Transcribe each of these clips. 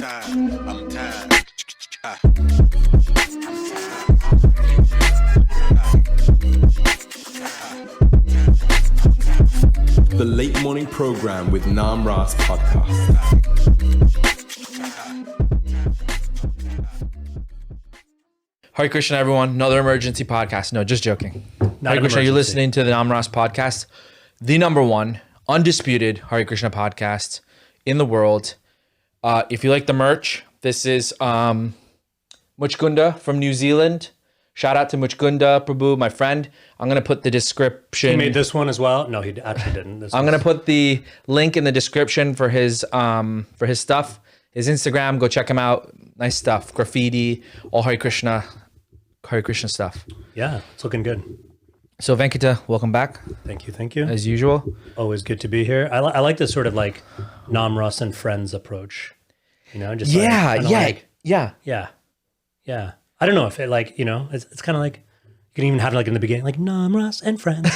The Late Morning Program with Nam Ras Podcast. Hare Krishna, everyone. Another emergency podcast. No, just joking. Hare Krishna, you're listening to the Nam Ras Podcast, the number one, undisputed Hare Krishna podcast in the world. If you like the merch, this is Muchkunda from New Zealand. Shout out to Muchkunda Prabhu, my friend. I'm going to put the description. He made this one as well? No, he actually didn't. I'm going to put the link in the description for his stuff, his Instagram. Go check him out. Nice stuff. Graffiti, all Hare Krishna stuff. Yeah, it's looking good. So Venkata, welcome back. Thank you. As usual. Always good to be here. I like this sort of like Nam Ras and friends approach. You know, just Yeah. I don't know if it like, you know, it's kind of like, you can even have it like in the beginning, like Nam Ras and friends.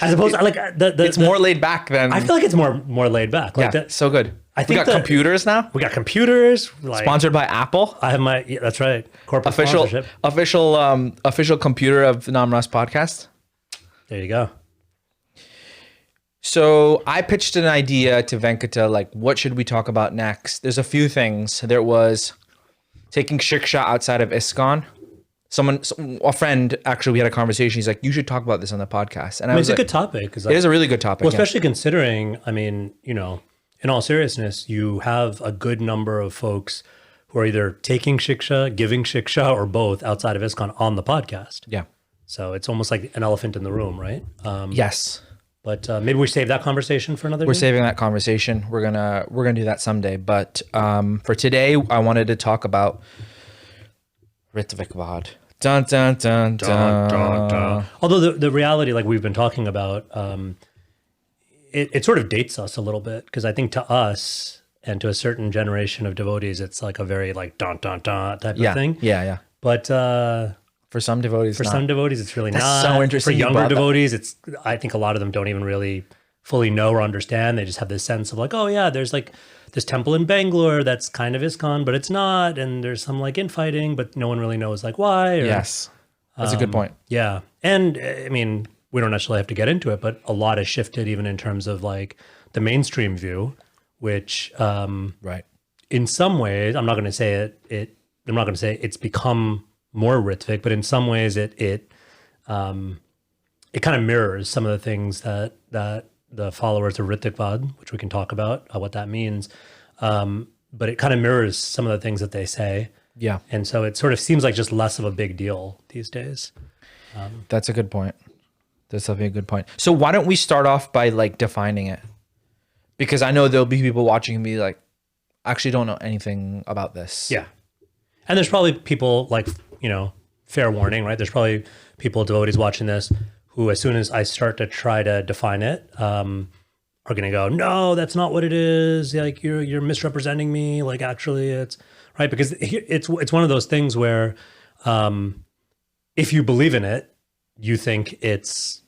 As opposed to like it's more laid back than. I feel like it's more laid back. Like so good. I think we got computers now. We got computers. Like, sponsored by Apple. I have that's right. Corporate sponsorship. Official computer of the Nam Ras podcast. There you go. So I pitched an idea to Venkata, like, what should we talk about next? There's a few things. There was taking shiksha outside of Iskcon. A friend, actually, we had a conversation. He's like, you should talk about this on the podcast. And it's a good topic. It is a really good topic. Well, especially considering, I mean, you know, in all seriousness, you have a good number of folks who are either taking shiksha, giving shiksha, or both outside of Iskcon on the podcast. Yeah. So it's almost like an elephant in the room, right? Yes. But maybe we save that conversation for another day? We're saving that conversation. We're gonna do that someday. But for today, I wanted to talk about Rtviks. Dun, dun, dun, dun. Dun, dun, dun. Although the reality, like we've been talking about, it sort of dates us a little bit, because I think to us and to a certain generation of devotees, it's like a very like dun, dun, dun type of thing. Yeah. But for some devotees, it's really That's not. so interesting. For younger devotees, I think a lot of them don't even really fully know or understand. They just have this sense of like, oh yeah, there's like this temple in Bangalore that's kind of Iskcon, but it's not. And there's some like infighting, but no one really knows like why. Yes, that's a good point. Yeah. And I mean, we don't necessarily have to get into it, but a lot has shifted even in terms of like the mainstream view, which right. In some ways, I'm not going to say it's become more Rtvik, but in some ways it kind of mirrors some of the things that the followers of Rtvikvad, which we can talk about what that means, but it kind of mirrors some of the things that they say. Yeah. And so it sort of seems like just less of a big deal these days. That's a good point. That's definitely a good point. So why don't we start off by like defining it? Because I know there'll be people watching and be like, I actually don't know anything about this. Yeah. And there's probably people like, you know, fair warning, right? There's probably people, devotees watching this who, as soon as I start to try to define it, are going to go, no, that's not what it is. Like you're misrepresenting me. Like actually it's right. Because it's one of those things where if you believe in it, you think it's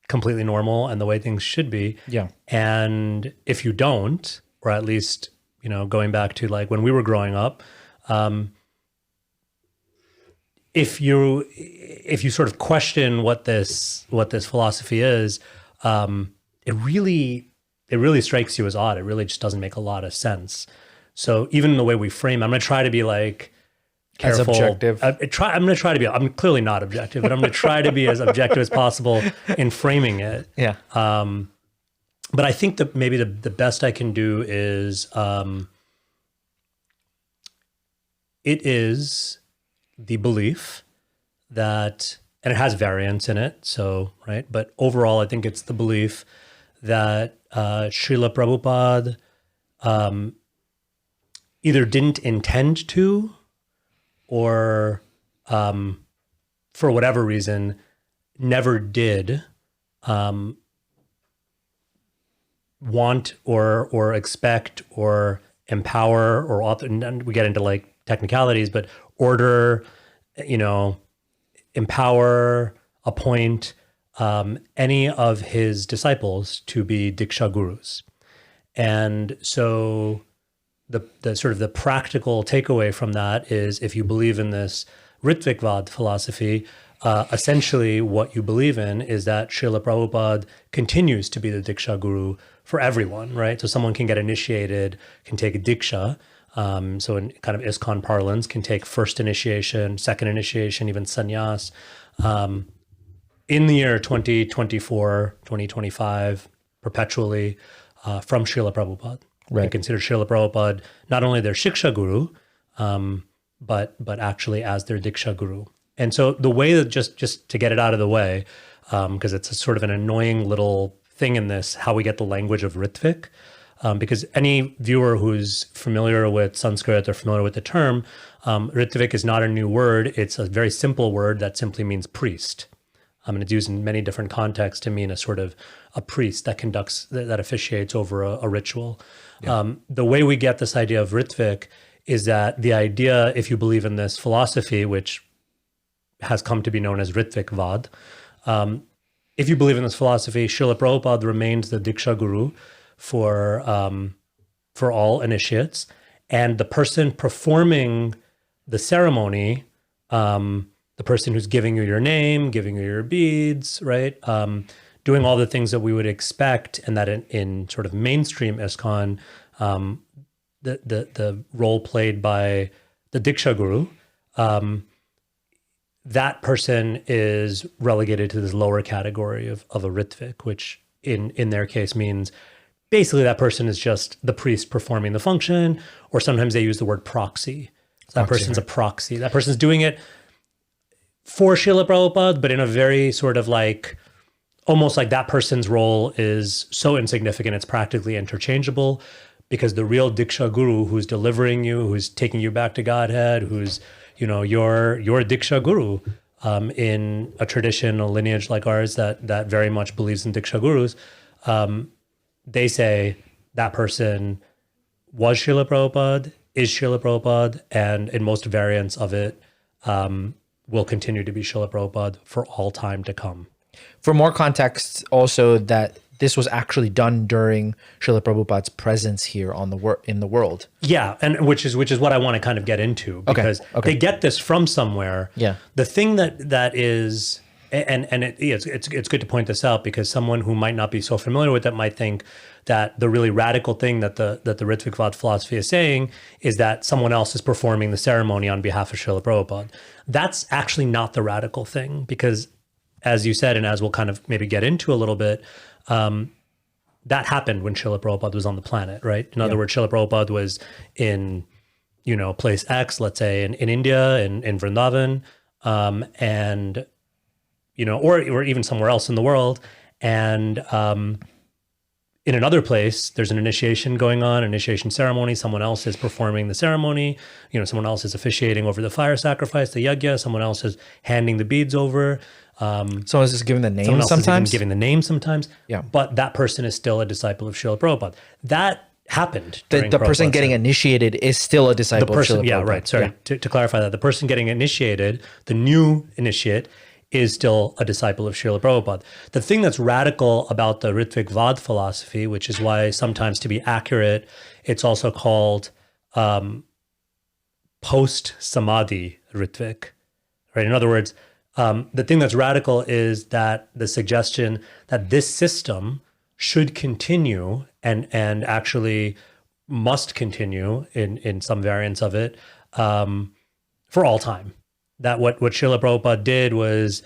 completely normal and the way things should be. Yeah. And if you don't, or at least, you know, going back to like when we were growing up, if you sort of question what this philosophy is, it really strikes you as odd. It really just doesn't make a lot of sense. So even the way we frame, I'm going to try to be like careful. As objective. I'm going to try to be. I'm clearly not objective, but I'm going to try to be as objective as possible in framing it. Yeah. But I think that maybe the best I can do is it is the belief that, and it has variance in it, so, right? But overall, I think it's the belief that Srila Prabhupada either didn't intend to, or for whatever reason, never did want or expect or empower or author, and we get into like technicalities, but order, you know, empower, appoint any of his disciples to be Diksha Gurus. And so the sort of the practical takeaway from that is if you believe in this Rtvikvad philosophy, essentially what you believe in is that Srila Prabhupada continues to be the Diksha Guru for everyone, right? So someone can get initiated, can take a Diksha. So in kind of Iskcon parlance, can take first initiation, second initiation, even sannyas. In the year 2024, 2025, perpetually from Srila Prabhupada. Right. They consider Srila Prabhupada not only their Shiksha Guru, but actually as their Diksha Guru. And so the way that just to get it out of the way, because it's a sort of an annoying little thing in this, how we get the language of Ritvik, because any viewer who's familiar with Sanskrit or familiar with the term, Rtvik is not a new word. It's a very simple word that simply means priest. And it's used in many different contexts to mean a sort of a priest that conducts, that officiates over a ritual. Yeah. The way we get this idea of Ritvik is that the idea, if you believe in this philosophy, which has come to be known as Rtvikvad, if you believe in this philosophy, Srila Prabhupada remains the Diksha Guru for all initiates, and the person performing the ceremony, the person who's giving you your name, giving you your beads, right? Doing all the things that we would expect, and that in sort of mainstream Iskcon, the role played by the Diksha Guru, that person is relegated to this lower category of a Ritvik, which in their case means basically that person is just the priest performing the function, or sometimes they use the word proxy. So that person's a proxy. That person's doing it for Srila Prabhupada, but in a very sort of like, almost like that person's role is so insignificant, it's practically interchangeable, because the real Diksha Guru who's delivering you, who's taking you back to Godhead, who's, you know, your Diksha Guru, in a tradition, a lineage like ours that very much believes in Diksha Gurus, they say that person was Srila Prabhupada, is Srila Prabhupada, and in most variants of it, will continue to be Srila Prabhupada for all time to come. For more context, also that this was actually done during Srila Prabhupada's presence here on in the world. Yeah, and which is what I want to kind of get into, because they get this from somewhere. Yeah. The thing that is, it's good to point this out, because someone who might not be so familiar with it might think that the really radical thing that the Rtvikvad philosophy is saying is that someone else is performing the ceremony on behalf of Srila Prabhupada. That's actually not the radical thing, because as you said, and as we'll kind of maybe get into a little bit, that happened when Srila Prabhupada was on the planet, right? In other words, Srila Prabhupada was in, place X, let's say in India, in Vrindavan, and, or even somewhere else in the world. And in another place, there's an initiation going on, initiation ceremony. Someone else is performing the ceremony. Someone else is officiating over the fire sacrifice, the yajna. Someone else is handing the beads over. Someone is just giving the name sometimes? Giving the name sometimes. Yeah. But that person is still a disciple of Srila Prabhupada. That happened during the person getting initiated is still a disciple of Srila Prabhupada. Yeah, right. Sorry, to clarify that. The person getting initiated, the new initiate, is still a disciple of Srila Prabhupada. The thing that's radical about the Rtvikvad philosophy, which is why sometimes, to be accurate, it's also called post-samadhi Ritvik, right? In other words, the thing that's radical is that the suggestion that this system should continue and actually must continue in some variants of it for all time. That what Srila Prabhupada did was,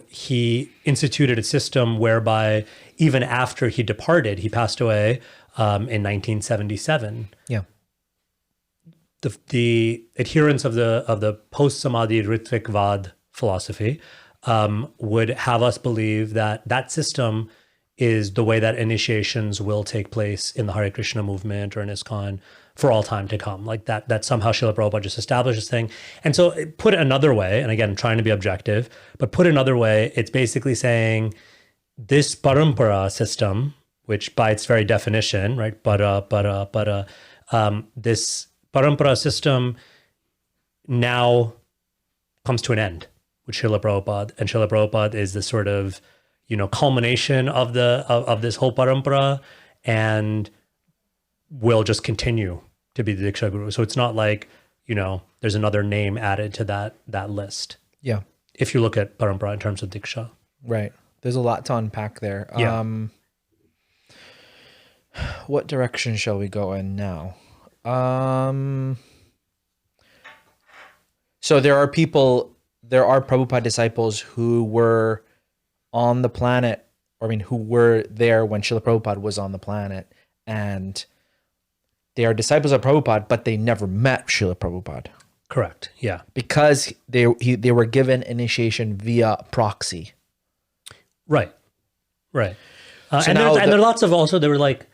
he instituted a system whereby even after he departed, he passed away in 1977. Yeah. The adherents of the post-samadhi Rtvikvad philosophy would have us believe that system is the way that initiations will take place in the Hare Krishna movement or in Iskcon for all time to come. Like that somehow Srila Prabhupada just established this thing. And so put it another way, and again, trying to be objective, but put it another way, it's basically saying this parampara system, which by its very definition, right, this parampara system now comes to an end with Srila Prabhupada, and Srila Prabhupada is the sort of, culmination of this whole parampara, and will just continue to be the Diksha Guru. So it's not like, there's another name added to that list. Yeah. If you look at Parampara in terms of Diksha. Right. There's a lot to unpack there. Yeah. What direction shall we go in now? So there are Prabhupada disciples who were on the planet, who were there when Srila Prabhupada was on the planet, and they are disciples of Prabhupada, but they never met Srila Prabhupada. Correct. Yeah. Because they were given initiation via proxy. Right. Right. So and now there are lots of also, there were like,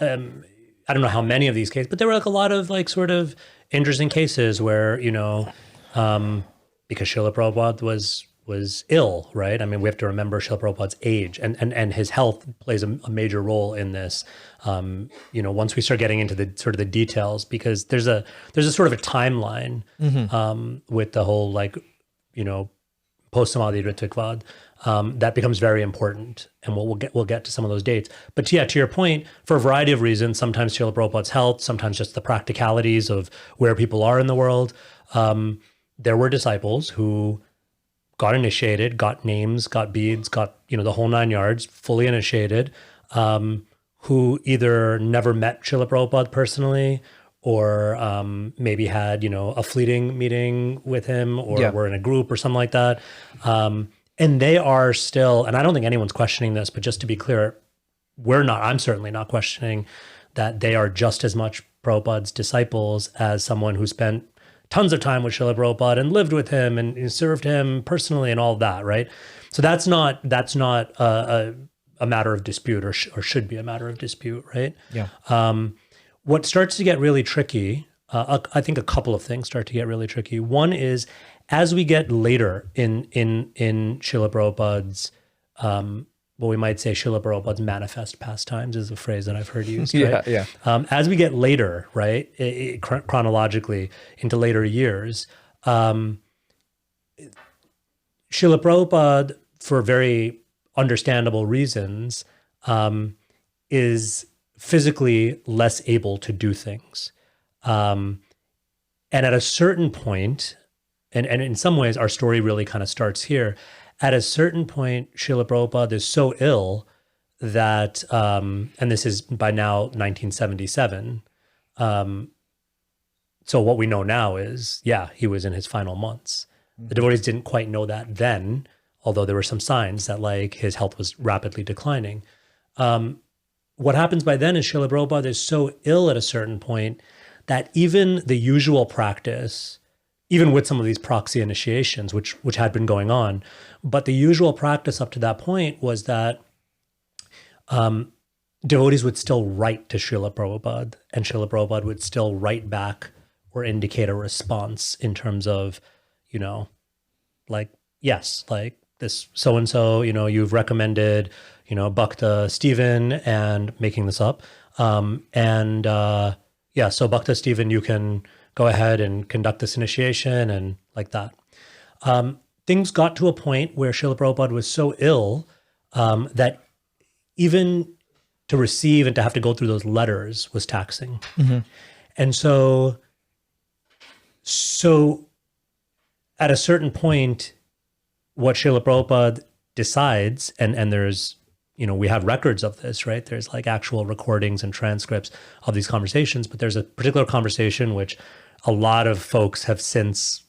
I don't know how many of these cases, but there were like a lot of like sort of interesting cases where, because Srila Prabhupada was ill, right? I mean, we have to remember Srila Prabhupada's age and his health plays a major role in this. Once we start getting into the sort of the details, because there's a sort of a timeline with the whole like, post-Samadhi Rtviks, that becomes very important, and we'll get to some of those dates. But yeah, to your point, for a variety of reasons, sometimes Srila Prabhupada's health, sometimes just the practicalities of where people are in the world. There were disciples who got initiated, got names, got beads, got the whole 9 yards, fully initiated, who either never met Srila Prabhupada personally, or maybe had a fleeting meeting with him, or were in a group or something like that. And they are still, and I don't think anyone's questioning this, but just to be clear, I'm certainly not questioning that they are just as much Prabhupada's disciples as someone who spent tons of time with Srila Prabhupada and lived with him and served him personally and all of that, right? So that's not a matter of dispute, or should be a matter of dispute, right? Yeah. What starts to get really tricky, I think a couple of things start to get really tricky. One is, as we get later in Srila Prabhupada's, what we might say Srila Prabhupada's manifest pastimes is a phrase that I've heard used, right? Yeah. As we get later, right, chronologically into later years, Srila Prabhupada, for very understandable reasons, is physically less able to do things. And at a certain point, and in some ways our story really kind of starts here, at a certain point, Srila Prabhupada is so ill that, and this is by now 1977, so what we know now is, he was in his final months. Mm-hmm. The devotees didn't quite know that then, although there were some signs that like his health was rapidly declining. What happens by then is Srila Prabhupada is so ill at a certain point that even the usual practice, even with some of these proxy initiations, which had been going on, but the usual practice up to that point was that devotees would still write to Srila Prabhupada, and Srila Prabhupada would still write back or indicate a response in terms of, like, yes, like this so-and-so, you've recommended, Bhakta Stephen, and making this up. So Bhakta Stephen, you can go ahead and conduct this initiation and like that. Things got to a point where Srila Prabhupada was so ill that even to receive and to have to go through those letters was taxing. Mm-hmm. And so at a certain point, what Srila Prabhupada decides, and there's, we have records of this, right? There's like actual recordings and transcripts of these conversations, but there's a particular conversation which a lot of folks have since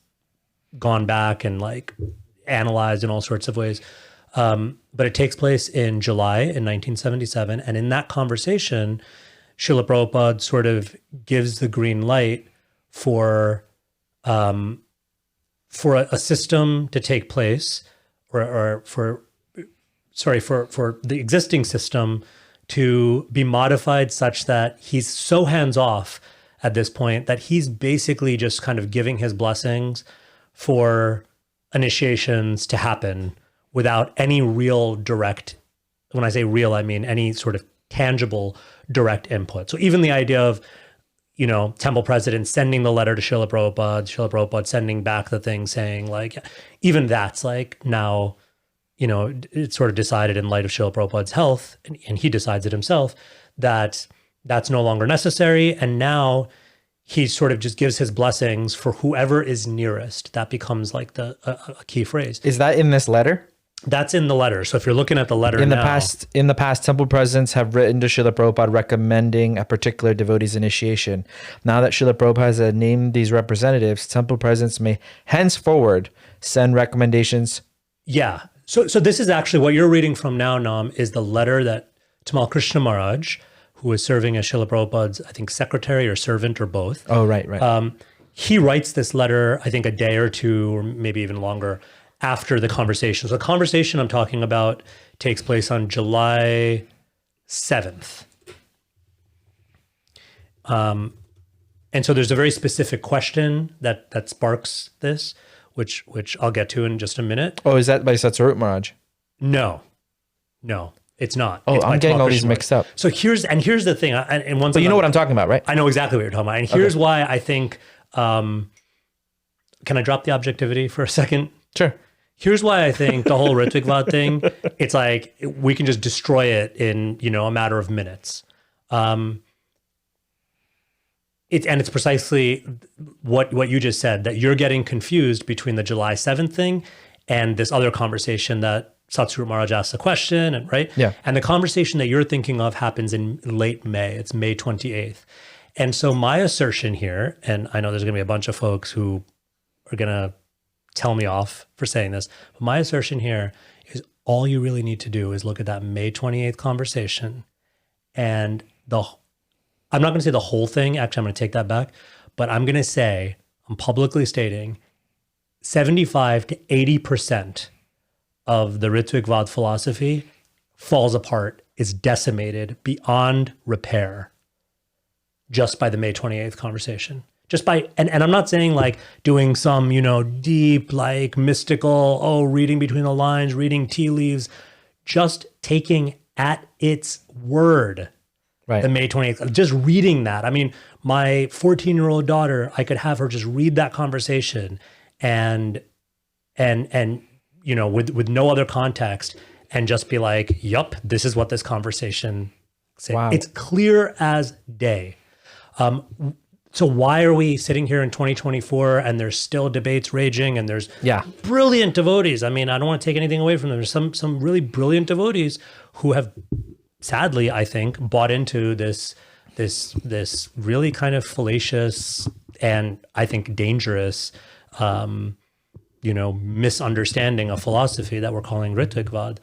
gone back and like analyzed in all sorts of ways. But it takes place in July in 1977. And in that conversation, Srila Prabhupada sort of gives the green light for a system to take place, or for the existing system to be modified such that he's so hands-off at this point that he's basically just kind of giving his blessings for initiations to happen without any real direct, when I say real, I mean any sort of tangible direct input. So even the idea of, temple president sending the letter to Srila Prabhupada sending back the thing saying like, even that's like now, it's sort of decided in light of Srila Prabhupada's health, and he decides it himself, that that's no longer necessary. And now he sort of just gives his blessings for whoever is nearest. That becomes like a key phrase. Is that in this letter? That's in the letter. So if you're looking at the letter in the past, temple presidents have written to Srila Prabhupada recommending a particular devotee's initiation. Now that Srila Prabhupada has named these representatives, temple presidents may henceforward send recommendations. Yeah. So this is actually what you're reading from now, Nam, is the letter that Tamal Krishna Maharaj, who is serving as Srila Prabhupada's, I think, secretary or servant or both. Oh, right. He writes this letter, I think, a day or two, or maybe even longer, after the conversation. So the conversation I'm talking about takes place on July 7th. And so there's a very specific question that sparks this, which I'll get to in just a minute. Oh, is that by Satsvarup Maharaj? No, it's not. Oh, it's I'm getting all these mixed up. So here's the thing. And once, but you know what I'm talking about, right? I know exactly what you're talking about. And here's why I think, can I drop the objectivity for a second? Sure. Here's why I think the whole Rtvikvad thing, it's like we can just destroy it in, a matter of minutes. It's precisely what you just said, that you're getting confused between the July 7th thing and this other conversation that Satsvarup Maharaj asks a question, and right? Yeah. And the conversation that you're thinking of happens in late May. It's May 28th. And so my assertion here, and I know there's going to be a bunch of folks who are going to tell me off for saying this, but my assertion here is all you really need to do is look at that May 28th conversation, and I'm not going to say the whole thing. Actually, I'm going to take that back, but I'm publicly stating 75 to 80% of the Rtvikvad philosophy falls apart, is decimated beyond repair just by the May 28th conversation. Just by, and I'm not saying like doing some, deep, like mystical, reading between the lines, reading tea leaves, just taking at its word, right, the May 28th, just reading that. I mean, my 14-year-old daughter, I could have her just read that conversation and with no other context, and just be like, yup, this is what this conversation said. Wow. It's clear as day. So why are we sitting here in 2024 and there's still debates raging, and there's brilliant devotees? I mean, I don't want to take anything away from them. There's some really brilliant devotees who have, sadly, I think, bought into this really kind of fallacious and I think dangerous, misunderstanding of philosophy that we're calling Rtvikvad.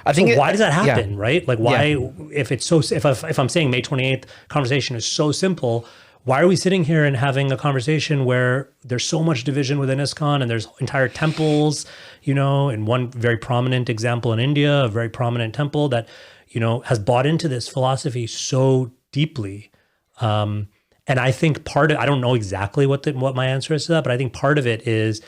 I think why does that happen, right? Like why, if it's so, if I'm saying May 28th conversation is so simple, why are we sitting here and having a conversation where there's so much division within Iskcon, and there's entire temples, and one very prominent example in India, a very prominent temple that, has bought into this philosophy so deeply. And I think I don't know exactly what my answer is to that, but I think part of it is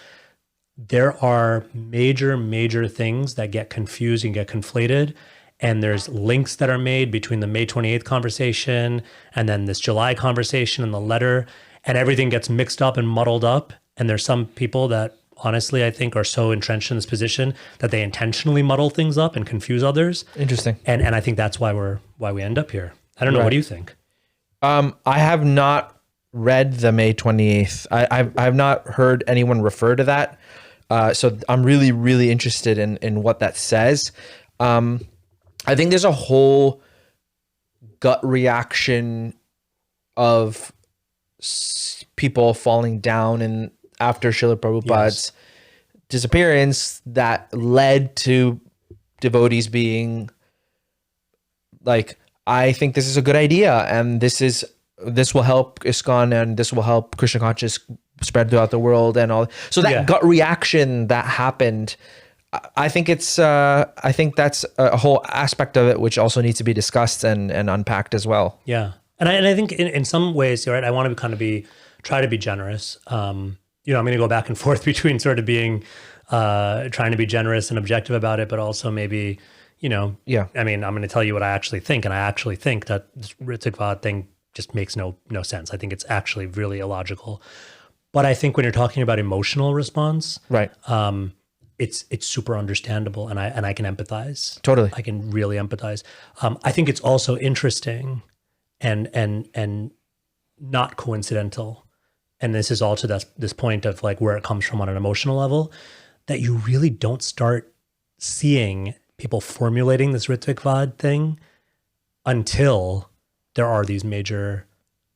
there are major things that get confused and get conflated. And there's links that are made between the May 28th conversation and then this July conversation and the letter, and everything gets mixed up and muddled up. And there's some people that honestly, I think, are so entrenched in this position that they intentionally muddle things up and confuse others. Interesting. And I think that's why we end up here. I don't know. What do you think? I have not read the May 28th. I've not heard anyone refer to that. So I'm really, really interested in what that says. I think there's a whole gut reaction of people falling down and after Srila Prabhupada's disappearance that led to devotees being like, I think this is a good idea, and this will help Iskcon, and this will help Krishna consciousness spread throughout the world, and all. So that gut reaction that happened, I think that's a whole aspect of it which also needs to be discussed and unpacked as well. Yeah, and I think in some ways, right, I want to try to be generous. I'm going to go back and forth between sort of being trying to be generous and objective about it, but also maybe. I mean, I'm going to tell you what I actually think. And I actually think that this Rtvikvad thing just makes no sense. I think it's actually really illogical. But I think when you're talking about emotional response, right, it's super understandable. And I can empathize. Totally. I can really empathize. I think it's also interesting and not coincidental. And this is all to this point of like where it comes from on an emotional level, that you really don't start seeing people formulating this Rtvikvad thing until there are these major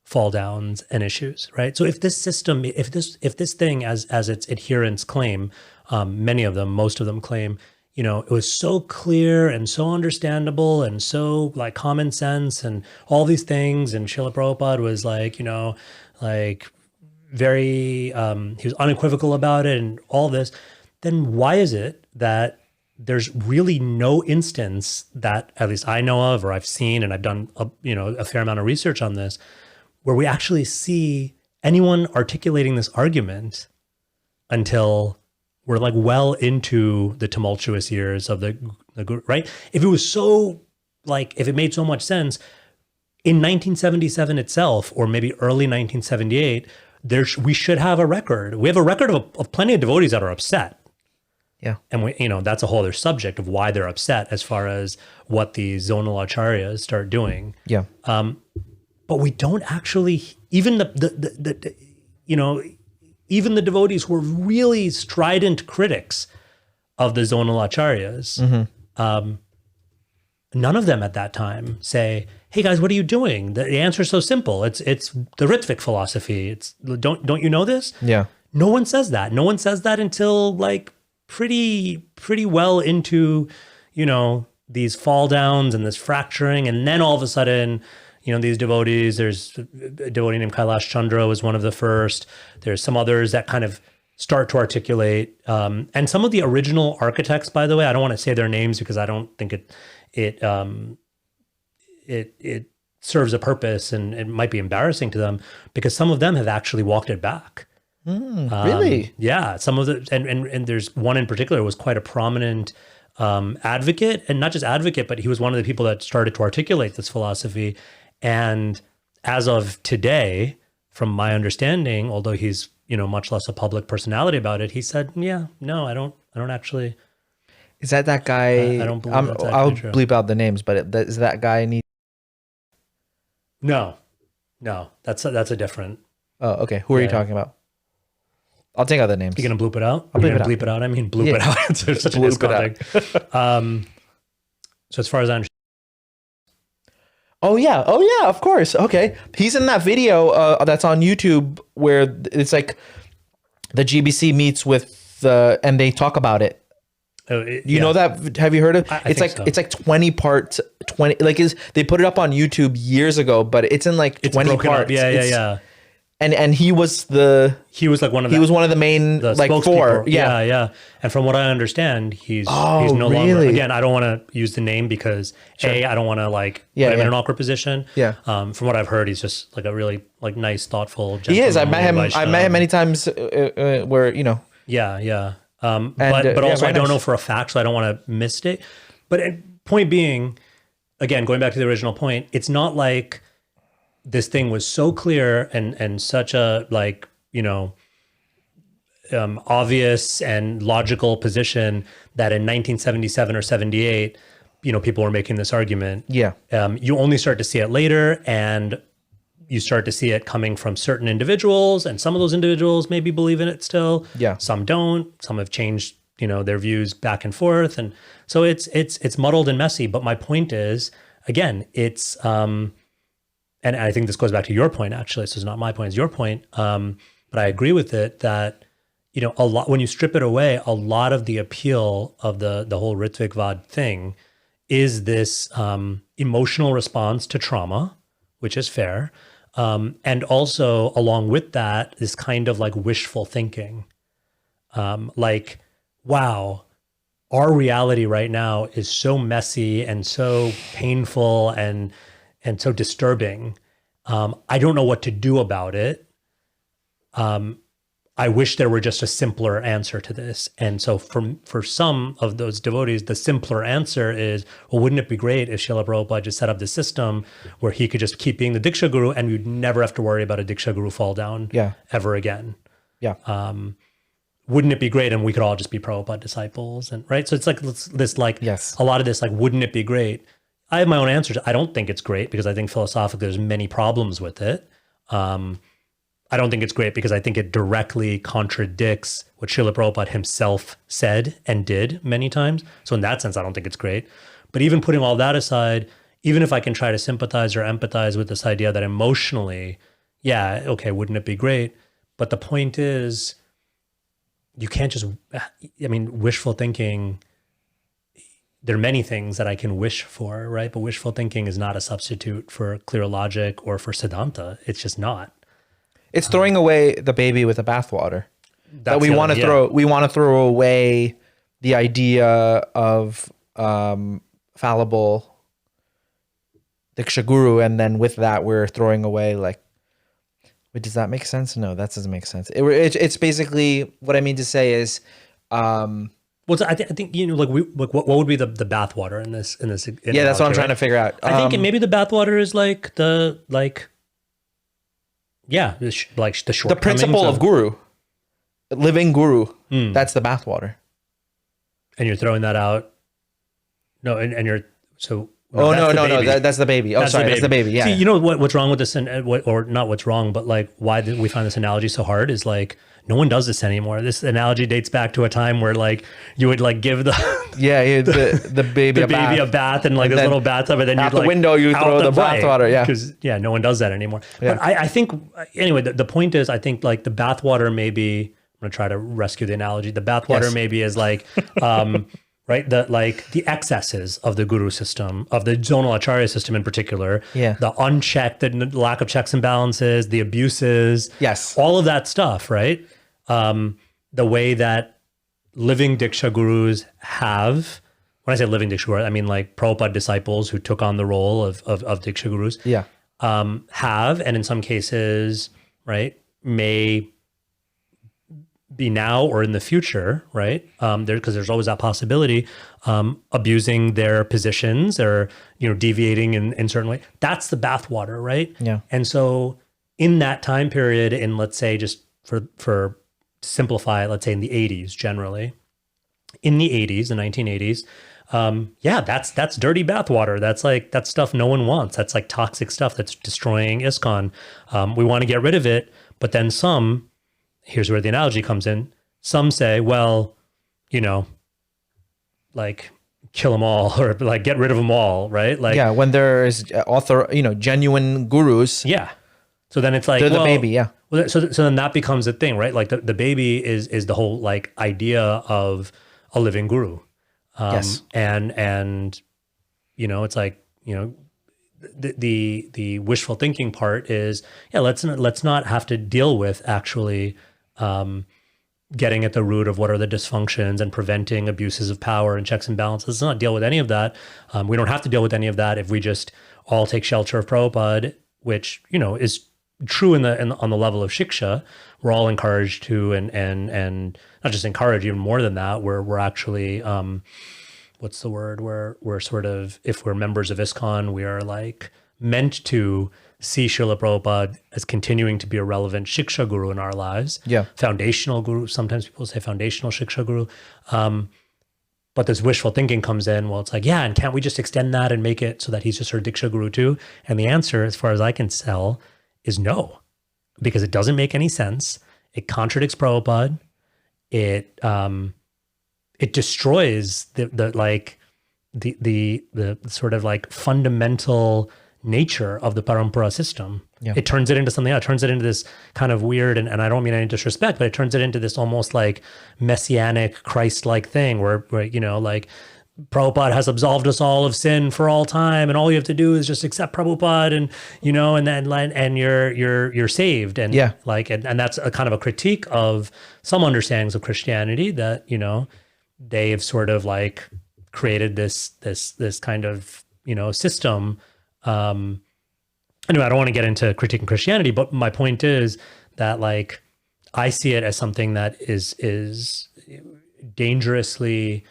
fall downs and issues, right? So if this system, if this thing, as its adherents claim, many of them, most of them claim, you know, it was so clear and so understandable and so like common sense and all these things, and Srila Prabhupada was like, you know, like very, he was unequivocal about it and all this, then why is it that there's really no instance that at least I know of, or I've seen, and I've done a fair amount of research on this, where we actually see anyone articulating this argument until we're like well into the tumultuous years of the group, right? If it was so, like, if it made so much sense in 1977 itself, or maybe early 1978, we should have a record. We have a record of plenty of devotees that are upset. Yeah. And we, that's a whole other subject of why they're upset as far as what the zonal acharyas start doing. Yeah. But we don't actually, even even the devotees who were really strident critics of the zonal acharyas, none of them at that time say, "Hey guys, what are you doing?" The answer is so simple. It's the Rtvik philosophy. It's don't you know this? Yeah. No one says that. No one says that until like pretty well into, these fall downs and this fracturing, and then all of a sudden, these devotees, there's a devotee named Kailash Chandra was one of the first. There's some others that kind of start to articulate. And some of the original architects, by the way, I don't want to say their names because I don't think it serves a purpose, and it might be embarrassing to them, because some of them have actually walked it back. Really? Yeah. Some of the, and there's one in particular who was quite a prominent advocate, and not just advocate, but he was one of the people that started to articulate this philosophy. And as of today, from my understanding, although he's, much less a public personality about it, he said, yeah, no, I don't actually. Is that guy? I don't believe that's I'll true. bleep out the names, but is that guy No, that's a different. Oh, okay. Who are you talking about? I'll take out the names. You're going to bloop it out? I'll You're bleep going it to bleep it out? I mean, bloop it out. It's such an iskcon thing. So as far as I understand. Oh yeah, of course. Okay. He's in that video that's on YouTube where it's like the GBC meets with and they talk about it. You know that? Have you heard of? It's like 20 parts. 20 they put it up on YouTube years ago, but it's in like 20 parts. Up. Yeah. And he was like one of the main like four. Yeah. And from what I understand, he's no longer. Again, I don't want to use the name because I don't want to put him in an awkward position. Yeah. From what I've heard, he's just like a really like nice, thoughtful gentleman. He is. I met him many times where Yeah. But also I don't know for a fact, so I don't want to misstate. But point being, again, going back to the original point, it's not like this thing was so clear and such a obvious and logical position that in 1977 or 78, people were making this argument. Yeah. You only start to see it later, and you start to see it coming from certain individuals, and some of those individuals maybe believe in it still. Yeah. Some don't. Some have changed, their views back and forth, and so it's muddled and messy. But my point is, again, it's and I think this goes back to your point, actually. So it's not my point, it's your point. But I agree with it that, a lot, when you strip it away, a lot of the appeal of the whole Rtvikvad thing is this emotional response to trauma, which is fair. And also along with that, this kind of like wishful thinking. Wow, our reality right now is so messy and so painful and so disturbing. I don't know what to do about it. I wish there were just a simpler answer to this. And so for some of those devotees, the simpler answer is, well, wouldn't it be great if Srila Prabhupada just set up the system where he could just keep being the Diksha Guru and we'd never have to worry about a Diksha Guru fall down ever again. Yeah. Wouldn't it be great? And we could all just be Prabhupada disciples, and right. So it's like this yes. A lot of this, wouldn't it be great? I have my own answers. I don't think it's great because I think philosophically there's many problems with it. I don't think it's great because I think it directly contradicts what Srila Prabhupada himself said and did many times. So in that sense, I don't think it's great. But even putting all that aside, even if I can try to sympathize or empathize with this idea that emotionally, yeah, okay, wouldn't it be great? But the point is, you can't just, I mean, wishful thinking, there are many things that I can wish for, right? But wishful thinking is not a substitute for clear logic or for Siddhanta. It's just not. It's throwing away the baby with the bathwater. That we the want to other- throw. We want to throw away the idea of fallible Diksha Guru, and then with that, we're throwing away like. Wait, does that make sense? No, that doesn't make sense. It's basically what I mean to say is. Well, I think you know, like what would be the bathwater in this? Yeah, that's what I'm trying to figure out. I think maybe the bathwater is like the shortcomings. The principle of guru, living guru. That's the bathwater. And you're throwing that out. No, and you're so. Oh that's no, the baby. that's the baby. Oh, sorry, that's the baby. Yeah. See, you know what's wrong with this, and or not what's wrong, but like why we find this analogy so hard is like no one does this anymore. This analogy dates back to a time where like you would like give the the baby a bath and like this little bathtub, and then out you'd the like window you throw the bathwater. Yeah, because no one does that anymore. Yeah. But I think anyway, the point is, I think like the bathwater maybe. I'm gonna try to rescue the analogy. The bathwater maybe is like. Right, the excesses of the guru system, of the zonal acharya system in particular, the unchecked, the lack of checks and balances, the abuses, all of that stuff, right? The way that living Diksha gurus have, when I say living Diksha gurus, I mean like Prabhupada disciples who took on the role of Diksha gurus, have, and in some cases, right, may be now or in the future, right? Because there's always that possibility, abusing their positions or deviating in certain way. That's the bathwater, right? Yeah. And so in that time period, in let's say just for to simplify it, let's say in the 80s generally, in the 80s, the 1980s, that's dirty bathwater. That's stuff no one wants. That's like toxic stuff that's destroying Iskcon. We want to get rid of it, but then here's where the analogy comes in. Some say, well, like kill them all or like get rid of them all, right? Like when there is genuine gurus. Yeah. So then it's like they're the baby, yeah. Well, so then that becomes a thing, right? Like the baby is the whole like idea of a living guru. Yes. And it's like, the wishful thinking part is, let's not have to deal with actually getting at the root of what are the dysfunctions and preventing abuses of power and checks and balances. Let's not deal with any of that. We don't have to deal with any of that if we just all take shelter of Prabhupada, which is true on the level of shiksha. We're all encouraged to and not just encouraged, even more than that. We're actually what's the word? We're sort of, if we're members of Iskcon, we are like meant to see Srila Prabhupada as continuing to be a relevant shiksha guru in our lives. Yeah. Foundational guru. Sometimes people say foundational shiksha guru. But this wishful thinking comes in. Well, it's like, and can't we just extend that and make it so that he's just our diksha guru too? And the answer, as far as I can tell, is no, because it doesn't make any sense. It contradicts Prabhupada. It destroys the sort of like fundamental nature of the parampara system. Yeah. It turns it into something else. It turns it into this kind of weird, and I don't mean any disrespect, but it turns it into this almost like messianic Christ-like thing where like Prabhupada has absolved us all of sin for all time, and all you have to do is just accept Prabhupada, and you're saved. And and that's a kind of a critique of some understandings of Christianity that they have sort of like created this kind of system. Anyway, I don't want to get into critiquing Christianity, but my point is that like I see it as something that is dangerously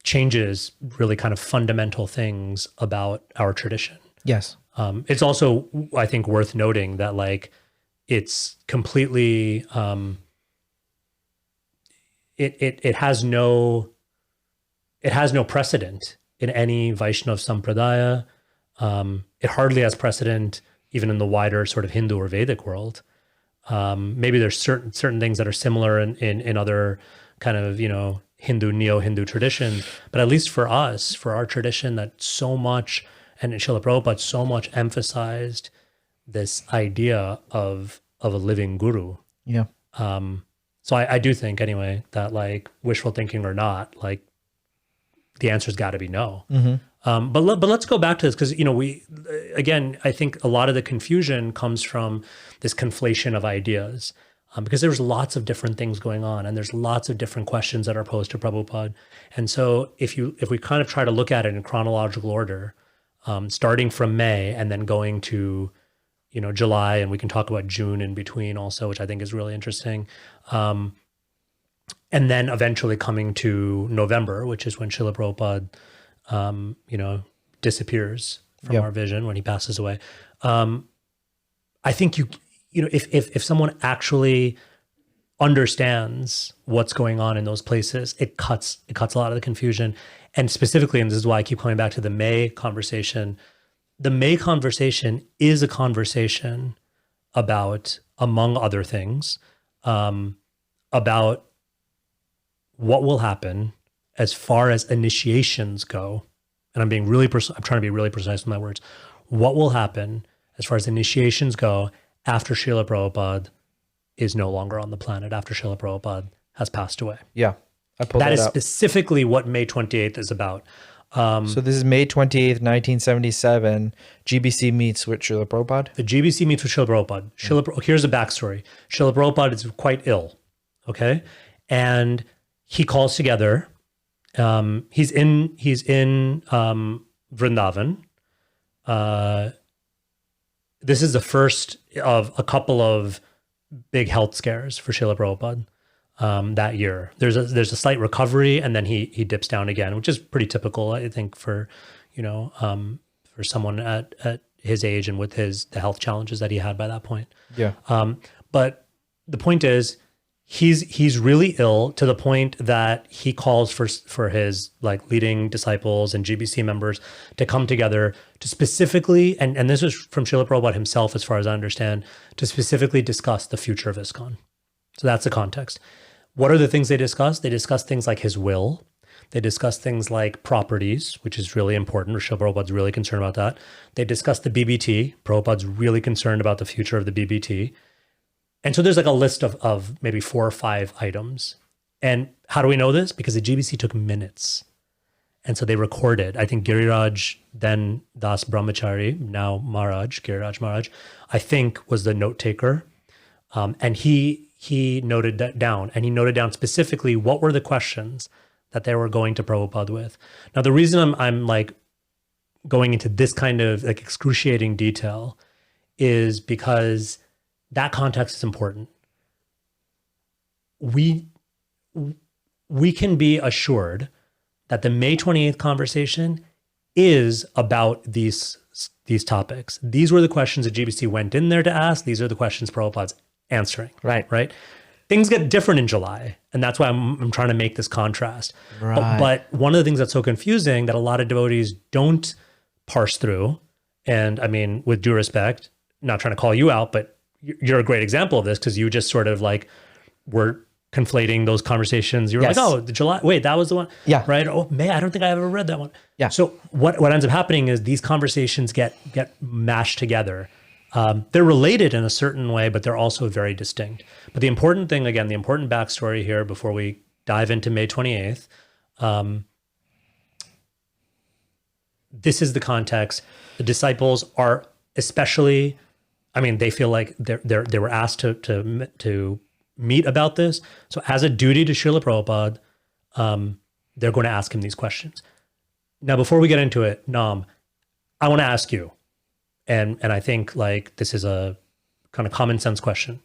changes really kind of fundamental things about our tradition. Yes. It's also, I think, worth noting that like it's completely it has no precedent in any Vaishnav sampradaya. It hardly has precedent even in the wider sort of Hindu or Vedic world. Maybe there's certain things that are similar in other kind of, Hindu, neo-Hindu traditions, but at least for us, for our tradition, that so much, and Srila Prabhupada so much emphasized this idea of a living guru. Yeah. So I do think anyway that, like, wishful thinking or not, like, the answer's got to be no. But let's go back to this, because I think a lot of the confusion comes from this conflation of ideas, because there's lots of different things going on, and there's lots of different questions that are posed to Prabhupada. And so if we kind of try to look at it in chronological order, starting from May and then going to July, and we can talk about June in between also, which I think is really interesting. And then eventually coming to November, which is when Srila Prabhupada, disappears from our vision, when he passes away. I think if someone actually understands what's going on in those places, it cuts a lot of the confusion. And specifically, and this is why I keep coming back to the May conversation, the May conversation is a conversation about, among other things, about what will happen as far as initiations go. And I'm trying to be really precise with my words. What will happen as far as initiations go after Srila Prabhupada is no longer on the planet, after Srila Prabhupada has passed away? Yeah. I pulled That is up. specifically what May 28th is about. So this is May 28th, 1977. GBC meets with Srila Prabhupada. The GBC meets with Srila Prabhupada. Here's the backstory. Srila Prabhupada is quite ill, okay? And he calls together, he's in Vrindavan. This is the first of a couple of big health scares for Srila Prabhupada that year. There's a slight recovery, and then he dips down again, which is pretty typical, I think, for someone at his age and with the health challenges that he had by that point. Yeah. But the point is, he's really ill to the point that he calls for his leading disciples and GBC members to come together to specifically, and this is from Srila Prabhupada himself, as far as I understand, to specifically discuss the future of ISKCON. So that's the context. What are the things they discuss? They discuss things like his will. They discuss things like properties, which is really important. Srila Prabhupada's really concerned about that. They discuss the BBT. Prabhupada's really concerned about the future of the BBT. And so there's a list of maybe 4 or 5 items. And how do we know this? Because the GBC took minutes. And so they recorded. I think Giriraj, then Das Brahmachari, now Maharaj, Giriraj Maharaj, I think was the note taker. And he noted that down. And he noted down specifically what were the questions that they were going to Prabhupada with. Now, the reason I'm going into this kind of excruciating detail is because that context is important. We can be assured that the May 28th conversation is about these topics. These were the questions that GBC went in there to ask. These are the questions Prabhupada's answering. Right. Things get different in July, and that's why I'm trying to make this contrast. Right. But one of the things that's so confusing that a lot of devotees don't parse through, and I mean, with due respect, not trying to call you out, but you're a great example of this, because you just sort of were conflating those conversations. You were the July, wait, that was the one? Yeah. Right? Oh, May, I don't think I ever read that one. Yeah. So what ends up happening is these conversations get mashed together. They're related in a certain way, but they're also very distinct. But the important thing, again, the important backstory here before we dive into May 28th, this is the context. The disciples are especially, they feel like they were asked to meet about this. So as a duty to Srila Prabhupada, they're going to ask him these questions. Now, before we get into it, Nam, I want to ask you, and I think this is a kind of common sense question.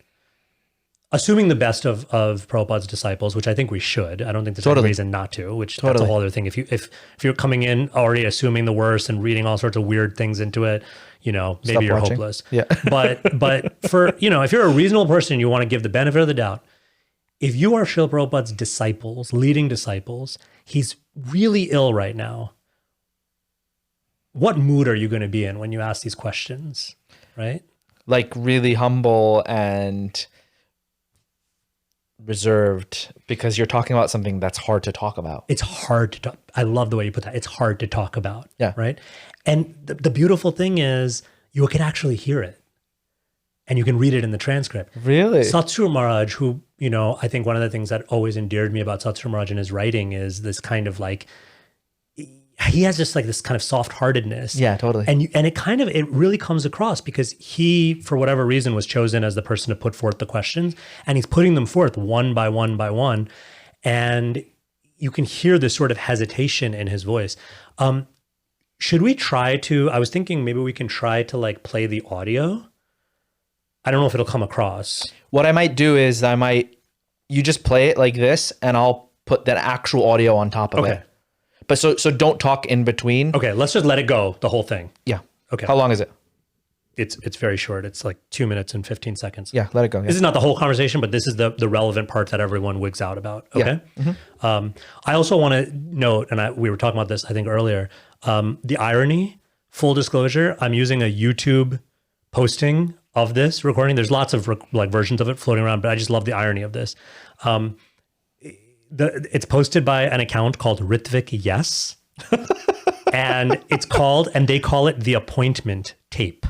Assuming the best of Prabhupada's disciples, which I think we should. I don't think there's any reason not to, which that's a whole other thing. If you're coming in already assuming the worst and reading all sorts of weird things into it, maybe you're hopeless. Yeah. But for, if you're a reasonable person, you want to give the benefit of the doubt. If you are Srila Prabhupada's disciples, leading disciples, he's really ill right now. What mood are you going to be in when you ask these questions? right? Like really humble and reserved, because you're talking about something that's hard to talk about. It's hard to talk. I love the way you put that. It's hard to talk about. Yeah. Right. And the beautiful thing is you can actually hear it and you can read it in the transcript. Really? Satsuru Maharaj, who, you know, I think one of the things that always endeared me about Satsuru Maharaj in his writing is this kind of like, he has just like this kind of soft-heartedness. Yeah, totally. And it really comes across because he, for whatever reason, was chosen as the person to put forth the questions, and he's putting them forth one by one by one. And you can hear this sort of hesitation in his voice. Should we try to, I was thinking maybe we can try to like play the audio. I don't know if it'll come across. What I might do is you just play it like this and I'll put that actual audio on top of it. But so don't talk in between. Okay, let's just let it go, the whole thing. Yeah. Okay. How long is it? It's very short. It's like 2 minutes and 15 seconds. Yeah, let it go. Yeah. This is not the whole conversation, but this is the relevant part that everyone wigs out about. Okay. Yeah. Mm-hmm. I also want to note, and we were talking about this, I think earlier, the irony, full disclosure, I'm using a YouTube posting of this recording. There's lots of like versions of it floating around, but I just love the irony of this. It's posted by an account called Rtviks, yes. And they call it the appointment tape.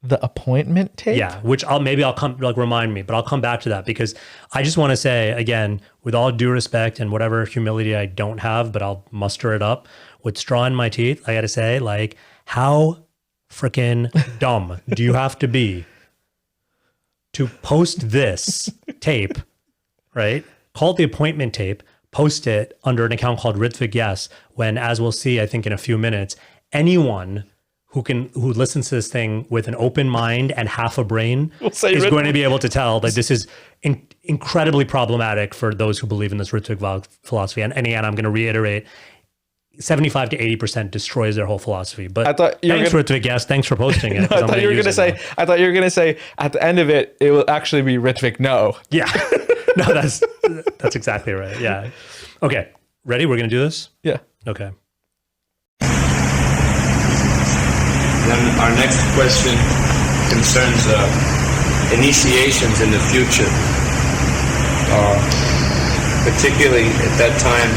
The appointment tape? Yeah, which I'll come, like, remind me, but I'll come back to that because I just want to say, again, with all due respect and whatever humility I don't have, but I'll muster it up with straw in my teeth, I got to say, like, how freaking dumb do you have to be to post this tape, right? Call it the appointment tape, post it under an account called Rtviks, yes, when, as we'll see, I think in a few minutes, anyone who listens to this thing with an open mind and half a brain is going to be able to tell that this is incredibly problematic for those who believe in this Rtviks philosophy. And again, I'm going to reiterate, 75 to 80% destroys their whole philosophy. But thanks, Rtviks, yes, thanks for posting it. I thought you were going to say at the end of it, it will actually be Rtviks no. Yeah. No, that's exactly right. Yeah. Okay. Ready? We're going to do this? Yeah. Okay. Then our next question concerns initiations in the future, particularly at that time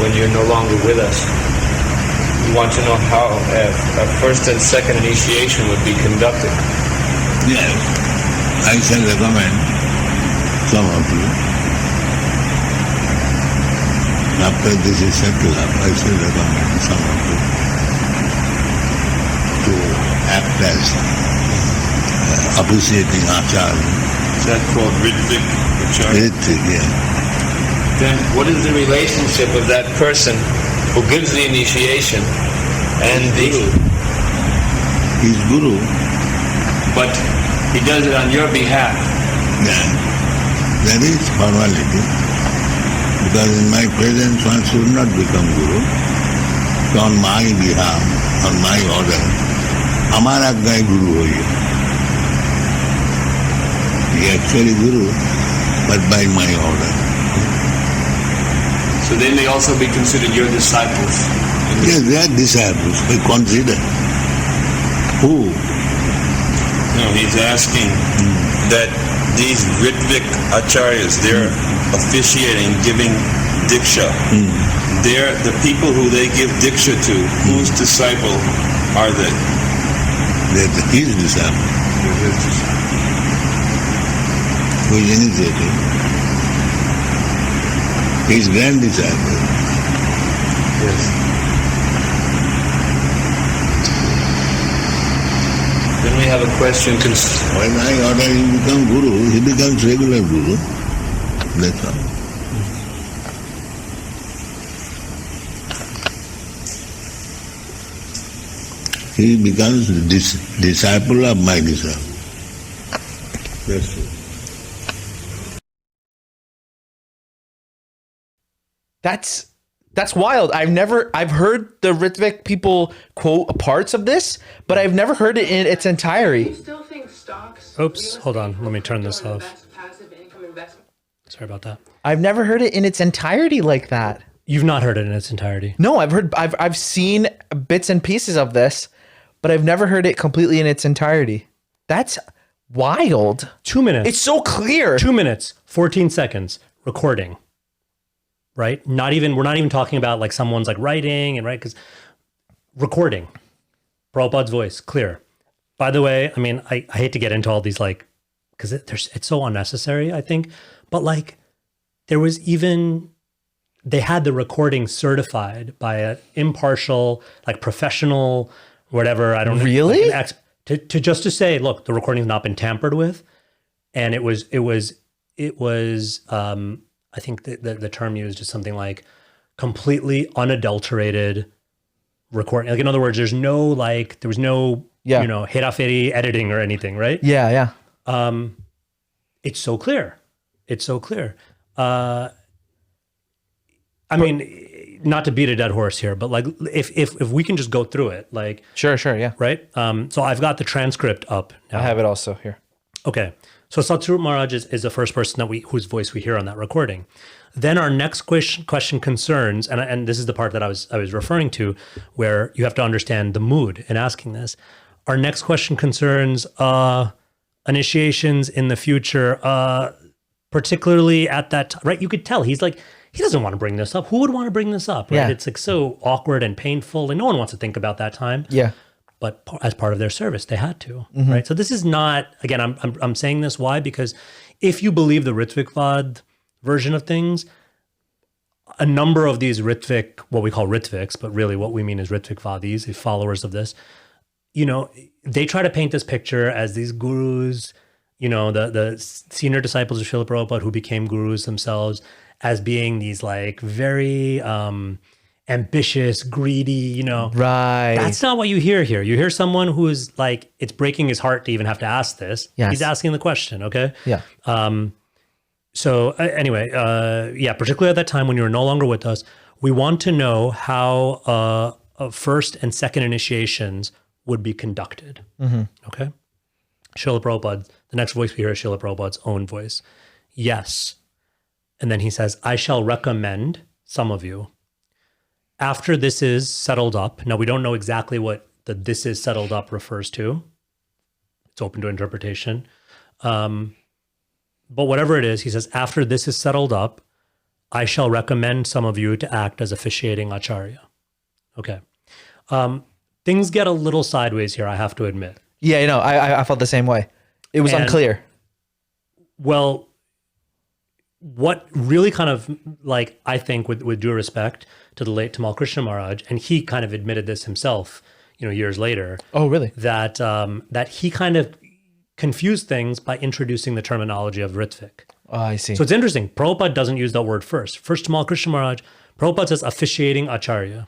when you're no longer with us. We want to know how a first and second initiation would be conducted. Yes, I shall recommend some of you. After this is settled up, I shall recommend some of you to act as officiating acharya. Is that called Rtviks? Rtviks, yeah. Then what is the relationship of that person who gives the initiation and the Guru? He's Guru. But he does it on your behalf. Yeah. That is formality. Because in my presence one should not become Guru. So on my behalf, on my order, আমার আজ্ঞায় Guru হইয়া. He actually Guru, but by my order. So they may also be considered your disciples. Yes, they are disciples. We consider. Who? No, he's asking that these Rtviks acharyas, they're officiating, giving diksha. They're the people who they give diksha to. Whose disciple are they? They're his disciple. Who is initiated. His grand disciple. Yes. Then we have a question. When I order him to become Guru, he becomes regular Guru. That's all. He becomes disciple of my disciple. That's it. That's wild. I've heard the Rtviks people quote parts of this, but I've never heard it in its entirety. Oops, hold on. Let me turn this off. Sorry about that. I've never heard it in its entirety like that. You've not heard it in its entirety? No, I've seen bits and pieces of this, but I've never heard it completely in its entirety. That's wild. 2 minutes. It's so clear. 2 minutes, 14 seconds recording. Right? We're not even talking about like someone's like writing and right, because recording. Prabhupada's voice, clear. By the way, I mean, I hate to get into all these like, because it's so unnecessary, I think. But like, they had the recording certified by an impartial, like professional, whatever. I don't know. Really? Like to say, look, the recording's not been tampered with. And it was I think the term used is something like completely unadulterated recording. Like in other words, there was no heraferi editing or anything, right? Yeah. It's so clear. It's so clear. I mean, not to beat a dead horse here, but like if we can just go through it, like Sure, yeah. right. So I've got the transcript up now. I have it also here. Okay. So Satsvarup Maharaj is the first person whose voice we hear on that recording. Then our next question concerns, and this is the part that I was referring to, where you have to understand the mood in asking this. Our next question concerns initiations in the future, particularly at that time, right? You could tell he's like, he doesn't want to bring this up. Who would want to bring this up, right? Yeah. It's like so awkward and painful, and no one wants to think about that time. Yeah. But as part of their service, they had to, right? So this is not, again, I'm saying this, why? Because if you believe the Rtvikvad version of things, a number of these what we call Rtviks, but really what we mean is Rtvikvadis, the followers of this, they try to paint this picture as these gurus, the senior disciples of Srila Prabhupada who became gurus themselves as being these like very ambitious, greedy, Right. That's not what you hear here. You hear someone who is like, it's breaking his heart to even have to ask this. Yes. He's asking the question, okay? Yeah. So anyway, particularly at that time when you were no longer with us, we want to know how first and second initiations would be conducted, okay? Srila Prabhupada, the next voice we hear is Srila Prabhupada's own voice. Yes. And then he says, I shall recommend some of you. After this is settled up, now we don't know exactly what the this is settled up refers to. It's open to interpretation. But whatever it is, he says, after this is settled up, I shall recommend some of you to act as officiating acharya. Okay. Things get a little sideways here, I have to admit. Yeah, I felt the same way. It was unclear. Well, what really kind of like, I think with due respect to the late Tamal Krishna Maharaj, and he kind of admitted this himself, years later. Oh, really? That he kind of confused things by introducing the terminology of Rtvik. Oh, I see. So it's interesting. Prabhupada doesn't use that word first. First, Tamal Krishna Maharaj, Prabhupada says officiating acharya.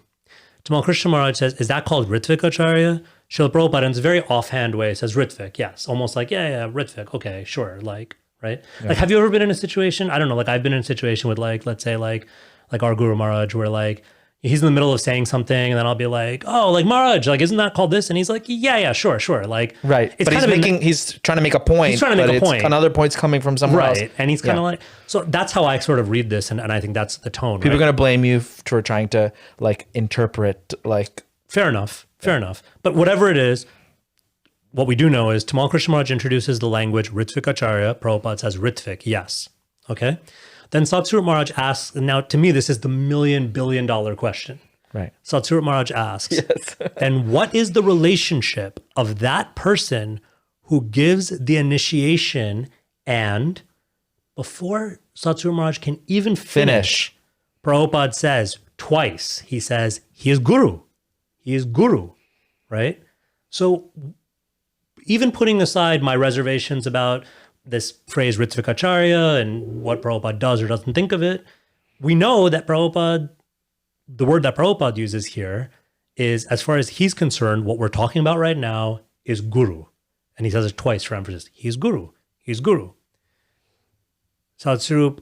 Tamal Krishna Maharaj says, is that called Rtvik acharya? Srila Prabhupada, in a very offhand way, says Rtvik. Yes. Almost like, yeah, Rtvik. Okay, sure. Like, right? Yeah. Like, have you ever been in a situation? I don't know. Like, I've been in a situation with like, let's say like our Guru Maharaj, where like, he's in the middle of saying something, and then I'll be like, "Oh, like Maharaj, like isn't that called this?" And he's like, "Yeah, sure." Like, right. It's but he's trying to make a point. He's trying to make a point. Another point's coming from somewhere else. Right. And he's kind of like, so that's how I sort of read this, and I think that's the tone. People are going to blame you for trying to like interpret like. Fair enough. But whatever it is, what we do know is Tamal Krishna Maharaj introduces the language Rtvik acharya. Prabhupada says Rtvik. Yes. Okay. Then Satsvarup Maharaj asks, now to me, this is the $1 million billion question. Right. Satsvarup Maharaj asks, yes. And what is the relationship of that person who gives the initiation, and before Satsvarup Maharaj can even finish, Prabhupada says twice, he says, he is Guru. He is Guru, right? So even putting aside my reservations about this phrase Rtvik acharya and what Prabhupada does or doesn't think of it, we know that Prabhupada, the word that Prabhupada uses here is, as far as he's concerned, what we're talking about right now is Guru. And he says it twice for emphasis. He's Guru. He's Guru. Satsvarup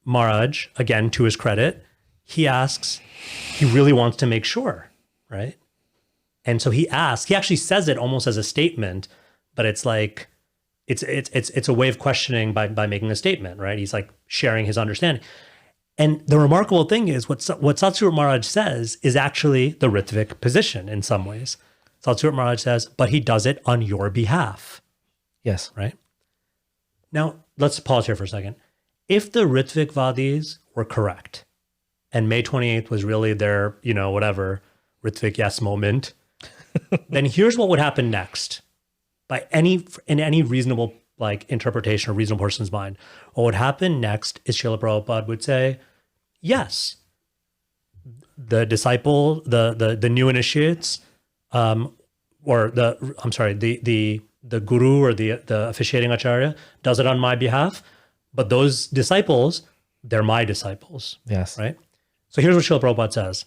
Maharaj, again, to his credit, he asks, he really wants to make sure, right? And so he asks, he actually says it almost as a statement, but it's like, it's a way of questioning by making a statement, right? He's like sharing his understanding. And the remarkable thing is what Satsvarup Maharaj says is actually the Rtvik position in some ways. Satsvarup Maharaj says, but he does it on your behalf. Yes. right? Now, let's pause here for a second. If the Rtvikvadis were correct, and May 28th was really their, whatever, Rtvik yes moment, then here's what would happen next. In any reasonable interpretation or reasonable person's mind, what would happen next is Srila Prabhupada would say, yes, the disciple, the new initiates, the guru or the officiating acharya does it on my behalf, but those disciples, they're my disciples. Yes. Right? So here's what Srila Prabhupada says.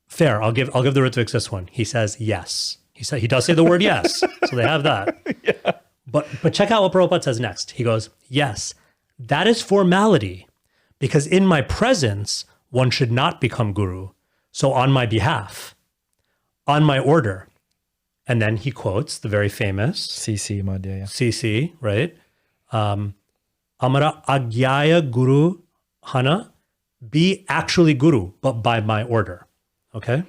Fair, I'll give the Rtviks this one. He says yes. He does say the word yes, so they have that. Yeah. But check out what Prabhupada says next. He goes, yes, that is formality, because in my presence, one should not become guru. So on my behalf, on my order. And then he quotes the very famous CC Madhya, yeah. CC, right? Amara agyaya guru hana, be actually guru, but by my order. Okay?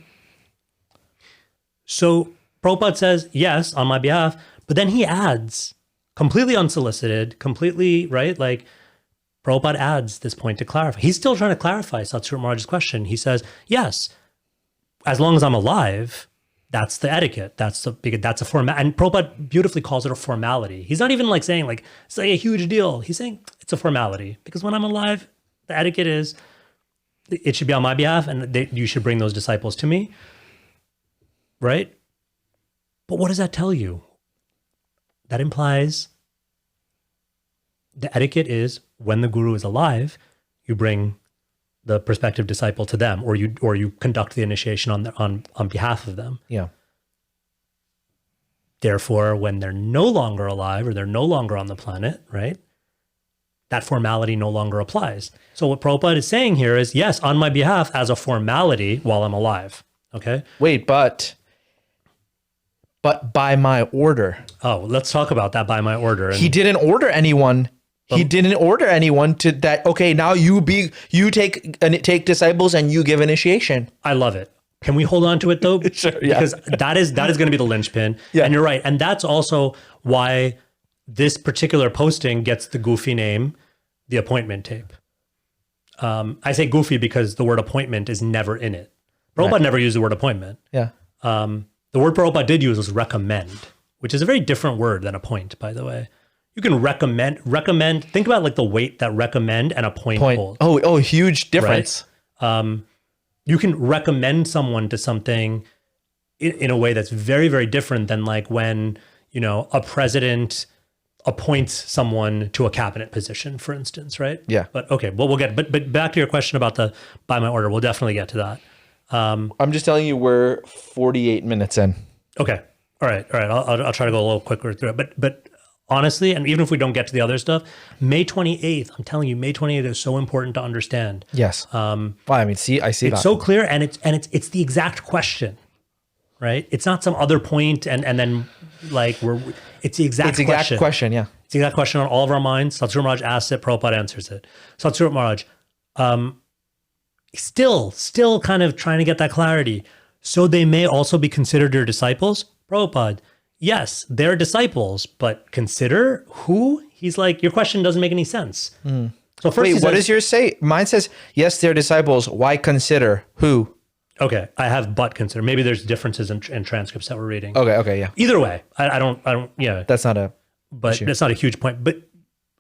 So Prabhupada says, yes, on my behalf, but then he adds, completely unsolicited, completely, right? Prabhupada adds this point to clarify. He's still trying to clarify Satsuru Maharaj's question. He says, yes, as long as I'm alive, that's the etiquette. That's a format. And Prabhupada beautifully calls it a formality. He's not even saying it's a huge deal. He's saying it's a formality because when I'm alive, the etiquette is it should be on my behalf and you should bring those disciples to me. Right? But what does that tell you? That implies the etiquette is when the guru is alive, you bring the prospective disciple to them, or you conduct the initiation on behalf of them. Yeah. Therefore, when they're no longer alive or they're no longer on the planet, right? That formality no longer applies. So what Prabhupada is saying here is, yes, on my behalf as a formality while I'm alive. Okay. Wait, but by my order. Oh, let's talk about that by my order. And he didn't order anyone. He didn't order anyone to that. Okay, now you take disciples and you give initiation. I love it. Can we hold on to it though? Sure, yeah. Because that is going to be the linchpin. Yeah. And you're right. And that's also why this particular posting gets the goofy name, the appointment tape. I say goofy because the word appointment is never in it. Prabhupada never used the word appointment. Yeah. The word Prabhupada did use was recommend, which is a very different word than appoint, by the way. You can recommend, think about the weight that recommend and appoint hold. Oh, huge difference. Right? You can recommend someone to something in a way that's very, very different than when, a president appoints someone to a cabinet position, for instance, right? Yeah. But okay, well, we'll get, but back to your question about the by my order, we'll definitely get to that. I'm just telling you, we're 48 minutes in. Okay. All right. I'll try to go a little quicker through it, but honestly, and even if we don't get to the other stuff, May 28th, I'm telling you, May 28th is so important to understand. Yes. Well, I see it's that. so clear, and it's the exact question, right? It's not some other point, and then it's the exact question. Yeah. It's the exact question on all of our minds. Satsuru Maharaj asks it, Prabhupada answers it. Satsuru Maharaj, still kind of trying to get that clarity. So they may also be considered your disciples? Prabhupada, yes, they're disciples, but consider who? He's your question doesn't make any sense. So first what does yours say? Mine says, yes, they're disciples. Why consider who? Okay, I have but consider. Maybe there's differences in transcripts that we're reading. Okay, yeah. Either way, I don't, yeah. That's not a But issue. that's not a huge point. But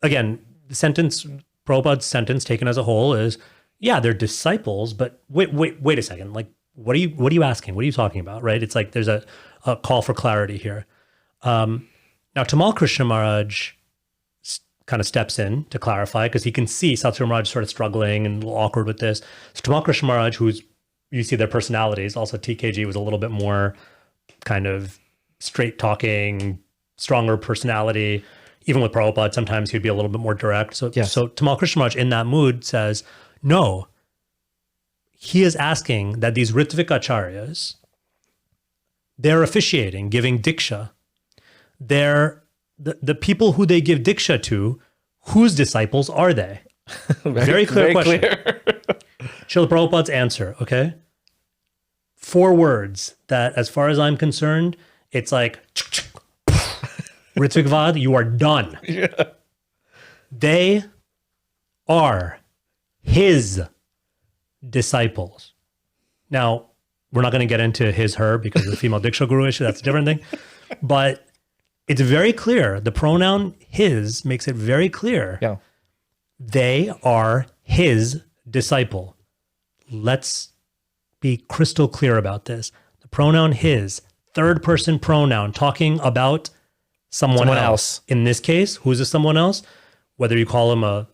again, Prabhupada's sentence taken as a whole is, yeah, they're disciples, but wait a second. What are you asking? What are you talking about, right? It's there's a call for clarity here. Now, Tamal Krishna Maharaj kind of steps in to clarify because he can see Satsuru Maharaj sort of struggling and a little awkward with this. So Tamal Krishna Maharaj, you see their personalities, also TKG was a little bit more kind of straight talking, stronger personality. Even with Prabhupada, sometimes he'd be a little bit more direct. So Tamal Krishna Maharaj in that mood says, no, he is asking that these Rtvik acharyas, they're officiating, giving diksha. They're the people who they give diksha to, whose disciples are they? Very clear question. Srila Prabhupada's answer, okay? 4 words that, as far as I'm concerned, it's Rtvikvad, you are done. They are his disciples. Now, we're not going to get into his, her, because of the female Diksha guru issue. That's a different thing. But it's very clear. The pronoun his makes it very clear. Yeah. They are his disciple. Let's be crystal clear about this. The pronoun his, third person pronoun, talking about someone else. In this case, who's this someone else? Whether you call him a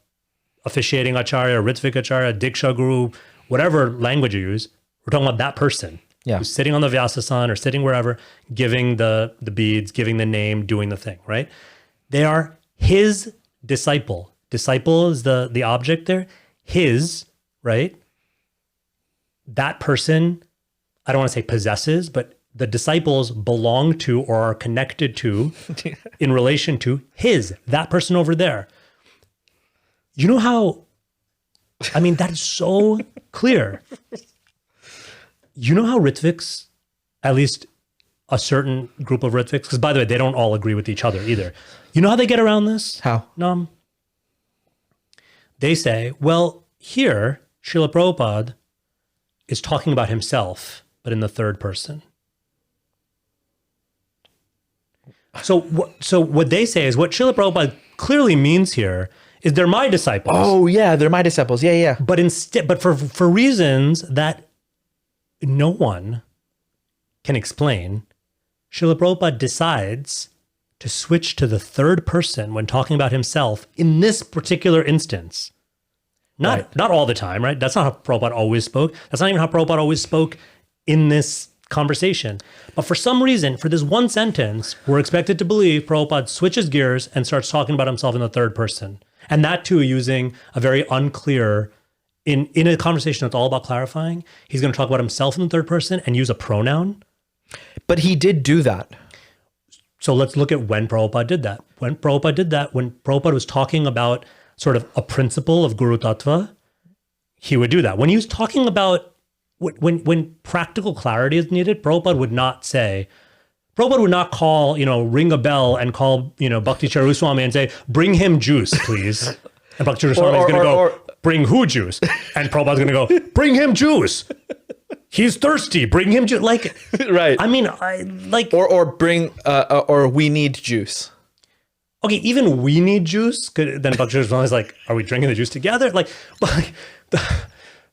officiating acharya, Rtvik acharya, Diksha guru, whatever language you use, we're talking about that person who's sitting on the Vyasasan or sitting wherever, giving the beads, giving the name, doing the thing, right? They are his disciple. Disciple is the object there. His, right? That person, I don't want to say possesses, but the disciples belong to or are connected to in relation to his, that person over there. You know how, I mean, that is so clear. You know how Rtviks, at least a certain group of Rtviks, because by the way, they don't all agree with each other either. You know how they get around this? How? They say, well, here, Srila Prabhupada is talking about himself, but in the third person. So what they say is what Srila Prabhupada clearly means here is they're my disciples. Oh yeah, they're my disciples. Yeah. But for reasons that no one can explain, Srila Prabhupada decides to switch to the third person when talking about himself in this particular instance. Not all the time, right? That's not how Prabhupada always spoke. That's not even how Prabhupada always spoke in this conversation. But for some reason, for this one sentence, we're expected to believe Prabhupada switches gears and starts talking about himself in the third person. And that too using a very unclear, in a conversation that's all about clarifying, he's going to talk about himself in the third person and use a pronoun. But he did do that. So let's look at when Prabhupada did that. When Prabhupada was talking about sort of a principle of Guru Tattva, he would do that. When he was talking about, when practical clarity is needed, Prabhupada would not call, ring a bell and call, Bhakti Charuswami and say, bring him juice, please. And Bhakti Charuswami is going to go, bring who juice? And Prabhupada's going to go, bring him juice. He's thirsty. Bring him juice. Like, right. I mean, or bring, or we need juice. Okay, even we need juice. Then Bhakti Charuswami is like, are we drinking the juice together?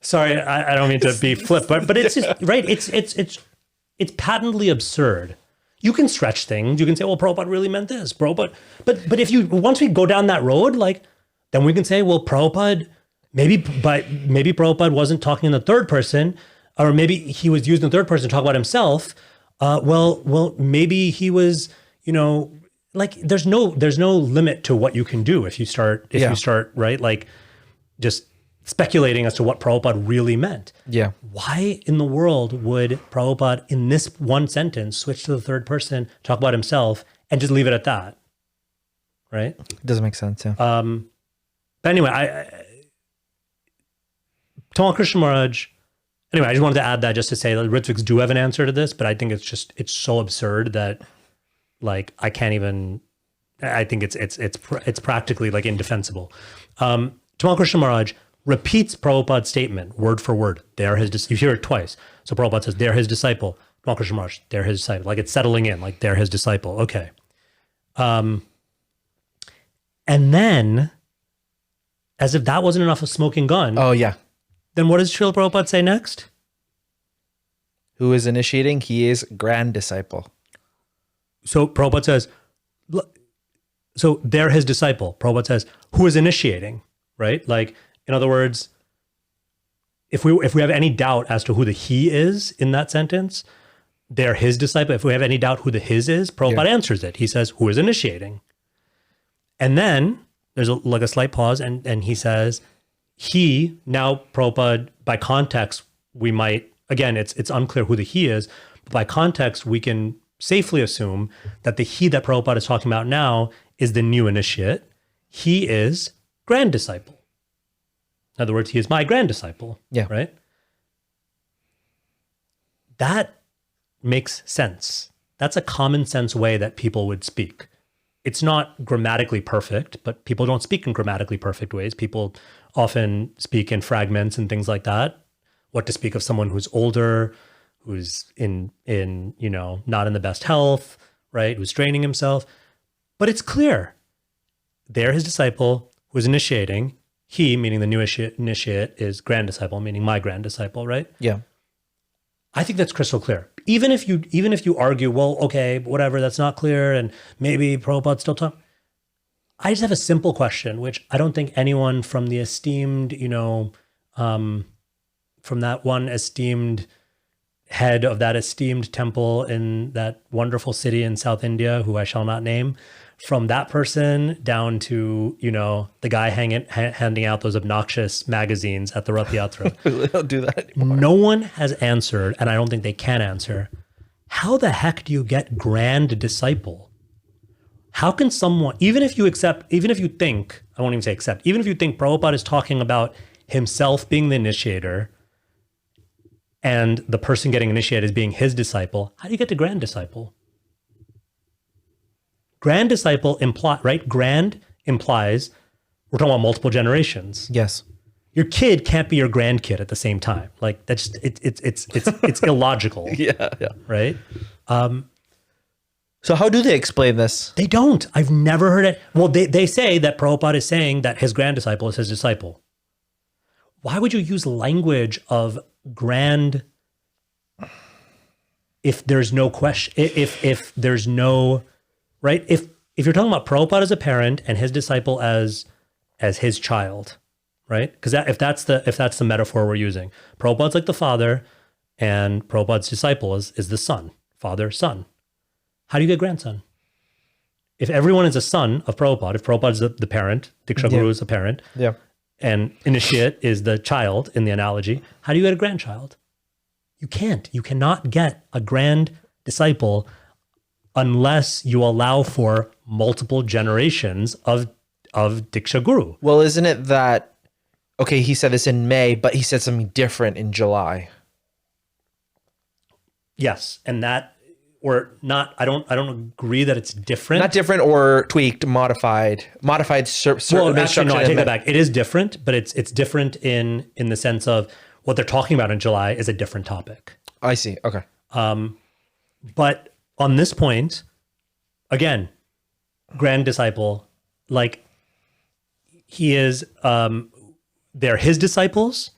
Sorry, I don't mean to be flip, but it's just, right. It's patently absurd. You can stretch things. You can say, well, Prabhupada really meant this. Prabhupada, but once we go down that road, then we can say, well, Prabhupada, maybe Prabhupada wasn't talking in the third person, or maybe he was using the third person to talk about himself. Well, maybe he was, there's no limit to what you can do if you start, right? Just speculating as to what Prabhupada really meant. Yeah. Why in the world would Prabhupada, in this one sentence, switch to the third person, talk about himself, and just leave it at that? Right? It doesn't make sense, yeah. But anyway, Tamal Krishna Maharaj, anyway, I just wanted to add that just to say that Rtviks do have an answer to this, but I think it's so absurd that I can't even, I think it's practically indefensible. Tamal Krishna Maharaj repeats Prabhupada's statement word for word. They're his. You hear it twice. So Prabhupada says, they're his disciple. Tamal Krishna Maharaj, they're his disciple. It's settling in, they're his disciple. Okay. And then, as if that wasn't enough of smoking gun. Oh, yeah. Then what does Srila Prabhupada say next? Who is initiating? He is grand disciple. So Prabhupada says, so they're his disciple. Prabhupada says, who is initiating, right? In other words, if we have any doubt as to who the he is in that sentence, they're his disciple. If we have any doubt who the his is, Prabhupada answers it. He says, who is initiating? And then there's a slight pause, and he says, he, now Prabhupada, by context, we might, again, it's unclear who the he is, but by context, we can safely assume that the he that Prabhupada is talking about now is the new initiate. He is grand disciple. In other words, he is my grand disciple. Yeah. Right? That makes sense. That's a common sense way that people would speak. it's not grammatically perfect, but people don't speak in grammatically perfect ways. People often speak in fragments and things like that. What to speak of someone who's older, who's in not in the best health, right? Who's training himself. But it's clear. They're his disciple who is initiating. He, meaning the new initiate, is grand disciple, meaning my grand disciple, right? Yeah. I think that's crystal clear. Even if you argue, well, okay, whatever, that's not clear, and maybe Prabhupada's still talking. I just have a simple question, which I don't think anyone from the esteemed, from that one esteemed head of that esteemed temple in that wonderful city in South India, who I shall not name, from that person down to, the guy handing out those obnoxious magazines at the Rath Yatra. We don't do that anymore. No one has answered, and I don't think they can answer, how the heck do you get grand disciple? How can someone, even if you think Prabhupada is talking about himself being the initiator and the person getting initiated as being his disciple, how do you get to grand disciple? Grand disciple Grand implies we're talking about multiple generations. Yes. Your kid can't be your grandkid at the same time. Like that's it's illogical. Yeah. Right? So how do they explain this? They don't. I've never heard it. Well, they say that Prabhupada is saying that his grand disciple is his disciple. Why would you use language of grand if there's no question, if there's no, right? If you're talking about Prabhupada as a parent and his disciple as his child, right? Because if that's the metaphor we're using, Prabhupada's like the father and Prabhupada's disciple is the son, father, son. How do you get grandson? If everyone is a son of Prabhupada, if Prabhupada is the parent, Diksha Guru is the parent, and initiate is the child in the analogy, how do you get a grandchild? You can't. You cannot get a grand disciple unless you allow for multiple generations of Diksha Guru. Well, isn't it that, okay, he said this in May, but he said something different in July. Yes, and that, or not, I don't agree that it's different. Not different or tweaked, modified. Well, actually, no, I take that back. It is different, but it's different in the sense of what they're talking about in July is a different topic. I see. Okay. But on this point, again, grand disciple, like he is, they're his disciples.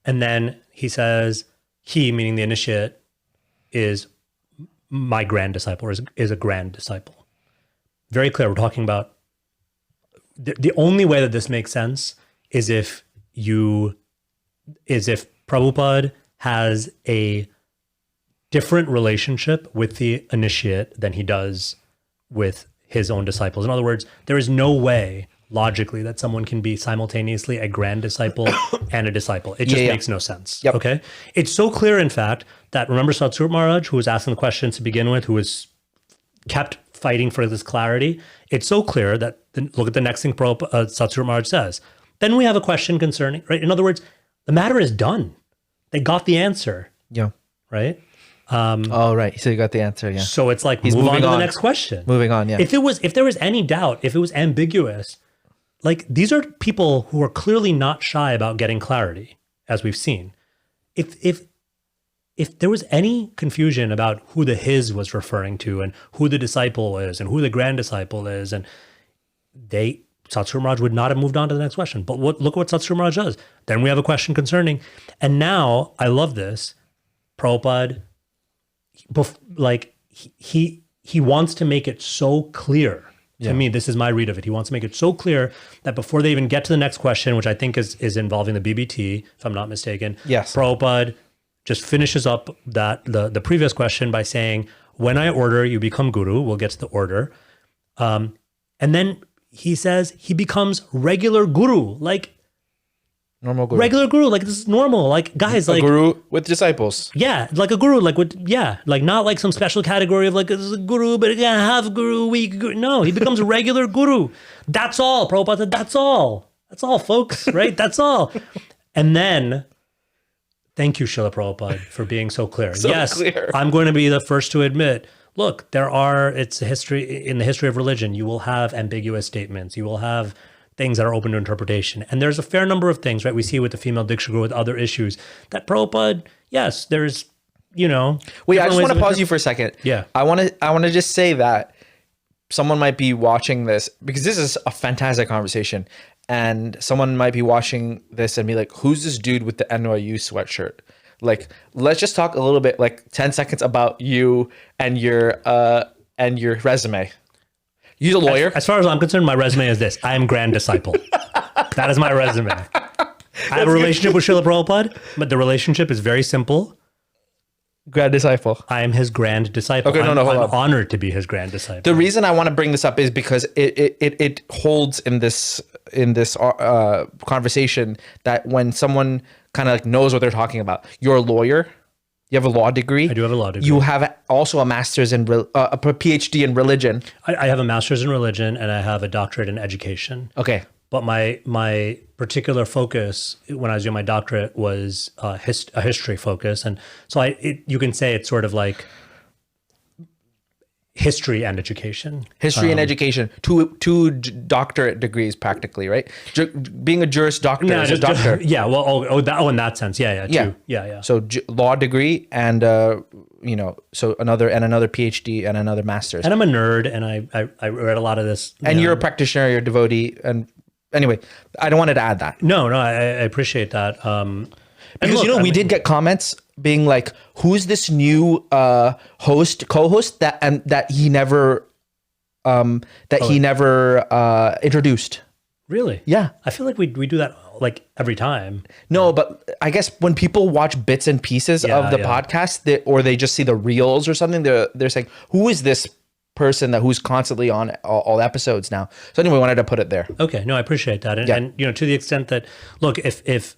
And then he says, he, meaning the initiate, is my grand disciple, or is a grand disciple. Very clear. We're talking about the only way that this makes sense is if Prabhupada has a different relationship with the initiate than he does with his own disciples. In other words, there is no way logically that someone can be simultaneously a grand disciple and a disciple. It just makes no sense. Yep. Okay. It's so clear, in fact, that remember Satsur Maharaj, who was asking the questions to begin with, who was kept fighting for this clarity. It's so clear that look at the next thing Satsur Maharaj says. Then we have a question concerning, right? In other words, the matter is done. They got the answer. Yeah. Right? Right. So you got the answer. Yeah. So it's like, move on to the next question. Moving on. Yeah. If there was any doubt, if it was ambiguous, like these are people who are clearly not shy about getting clarity, as we've seen. If there was any confusion about who the his was referring to and who the disciple is and who the grand disciple is, and Satsur Maharaj would not have moved on to the next question. But look what Satsur Maharaj does. Then we have a question concerning, and now I love this. Prabhupada, like he wants to make it so clear. To me, this is my read of it. He wants to make it so clear that before they even get to the next question, which I think is involving the BBT, if I'm not mistaken, Prabhupada just finishes up the previous question by saying, when I order, you become guru. We'll get to the order. And then he says he becomes regular guru, like normal guru. Regular guru, like this is normal. Like guys, like guru with disciples. Yeah, like a guru, like like not like some special category of like this is a guru, but yeah, half guru, weak guru. No, he becomes a regular guru. That's all. Prabhupada said, that's all. That's all, folks. Right? That's all. And then, thank you, Srila Prabhupada, for being so clear. Yes, clear. I'm going to be the first to admit look, it's a history, in the history of religion, you will have ambiguous statements. You will have things that are open to interpretation. And there's a fair number of things, right? We see with the female Diksha Guru, with other issues, that Prabhupada, yes, there's, Wait, I just want to pause you for a second. Yeah. I want to just say that someone might be watching this, because this is a fantastic conversation, and someone might be watching this and be like, who's this dude with the NYU sweatshirt? Like, let's just talk a little bit, like 10 seconds about you and your resume. You're a lawyer. As far as I'm concerned, my resume is this. I am grand disciple. That is my resume. I have a relationship with Srila Prabhupada, but the relationship is very simple. Grand disciple. I am his grand disciple. Okay, hold I'm on. honored to be his grand disciple. The reason I want to bring this up is because it holds in this conversation that when someone kind of like knows what they're talking about, you're a lawyer, you have a law degree. I do have a law degree. You have also a master's in a PhD in religion. I have a master's in religion and I have a doctorate in education. Okay. But my particular focus when I was doing my doctorate was a history focus, and so you can say it's sort of like history and education. History and education, two doctorate degrees practically, right? Being a Juris Doctor is a doctor. Yeah, well, in that sense, yeah. Yeah. So law degree and so another PhD and another master's. And I'm a nerd, and I read a lot of this. And you're a practitioner, you're a devotee, and anyway, I don't wanted to add that. No, I appreciate that. Because we did get comments being like, "Who's this new co-host that he never introduced?" Really? Yeah. I feel like we do that like every time. No, but I guess when people watch bits and pieces of the podcast, or they just see the reels or something, they're saying, "Who is this person who's constantly on all episodes now?" So anyway, I wanted to put it there. Okay, no, I appreciate that, and to the extent that, look, if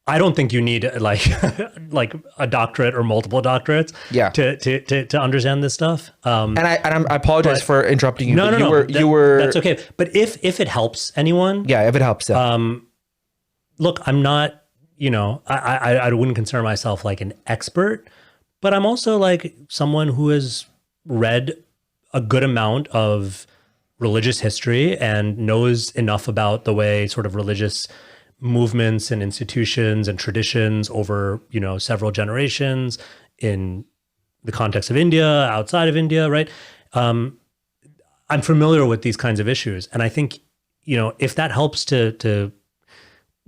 I don't think you need like a doctorate or multiple doctorates to understand this stuff. And I apologize for interrupting you. No, you were that's okay. But if it helps anyone, if it helps, look, I'm not, I wouldn't consider myself like an expert, but I'm also like someone who has read a good amount of religious history and knows enough about the way sort of religious movements and institutions and traditions over, several generations in the context of India, outside of India, right? I'm familiar with these kinds of issues. And I think, if that helps to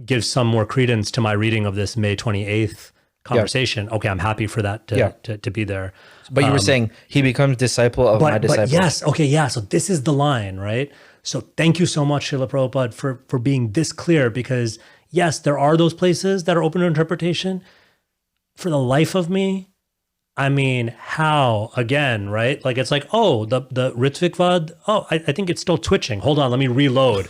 give some more credence to my reading of this May 28th conversation, okay, I'm happy for that to be there. But you were saying he becomes disciple of my disciple. But yes, okay, yeah. So this is the line, right? So thank you so much, Srila Prabhupada, for being this clear, because yes, there are those places that are open to interpretation. For the life of me, I mean, how again, right? Like it's like, oh, the Rtviks Vad, I think it's still twitching. Hold on, let me reload.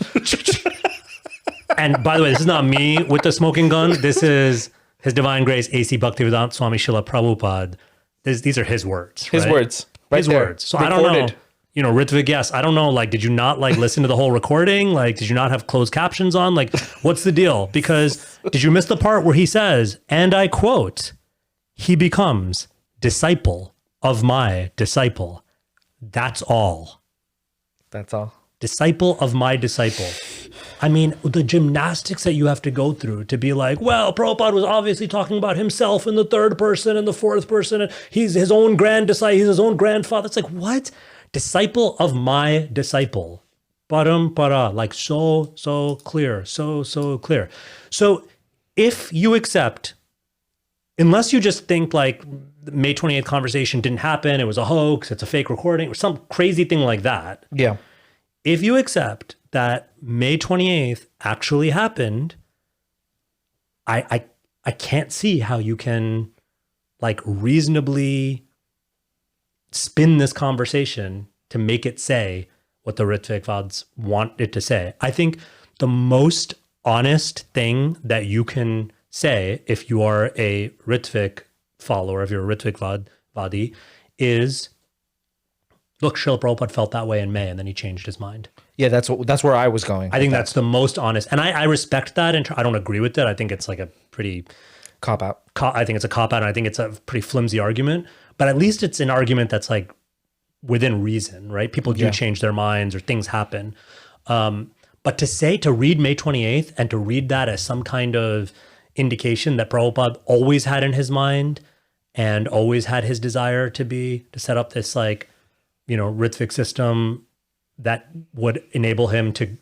And by the way, this is not me with the smoking gun. This is His Divine Grace A.C. Bhaktivedanta Swami Srila Prabhupada. These are his words. His words. Right his there. Words. So recorded. I don't know. Rtviks, yes. I don't know. Like, did you not listen to the whole recording? Like, did you not have closed captions on? Like, what's the deal? Because did you miss the part where he says, and I quote, "He becomes disciple of my disciple." That's all. That's all. Disciple of my disciple. I mean, the gymnastics that you have to go through to be like, well, Prabhupada was obviously talking about himself in the third person and the fourth person, and he's his own grand disciple, he's his own grandfather. It's like, what? Disciple of my disciple. Parampara, like so clear, so clear. So if you accept, unless you just think like the May 28th conversation didn't happen, it was a hoax, it's a fake recording, or some crazy thing like that. Yeah. If you accept that May 28th actually happened, I can't see how you can like reasonably spin this conversation to make it say what the Rtviks Vads want it to say. I think the most honest thing that you can say if you are a Rtvik follower, if you're a Rtviks Vadi, is, look, Srila Prabhupada felt that way in May, and then he changed his mind. Yeah, that's where I was going. I think that's the most honest, and I respect that. And I don't agree with it. I think it's like a pretty cop out. I think it's a cop out, and I think it's a pretty flimsy argument. but at least it's an argument that's like within reason, right? People do change their minds or things happen. But to read May 28th and to read that as some kind of indication that Prabhupada always had in his mind and always had his desire to set up this like, Rtviks system that would enable him to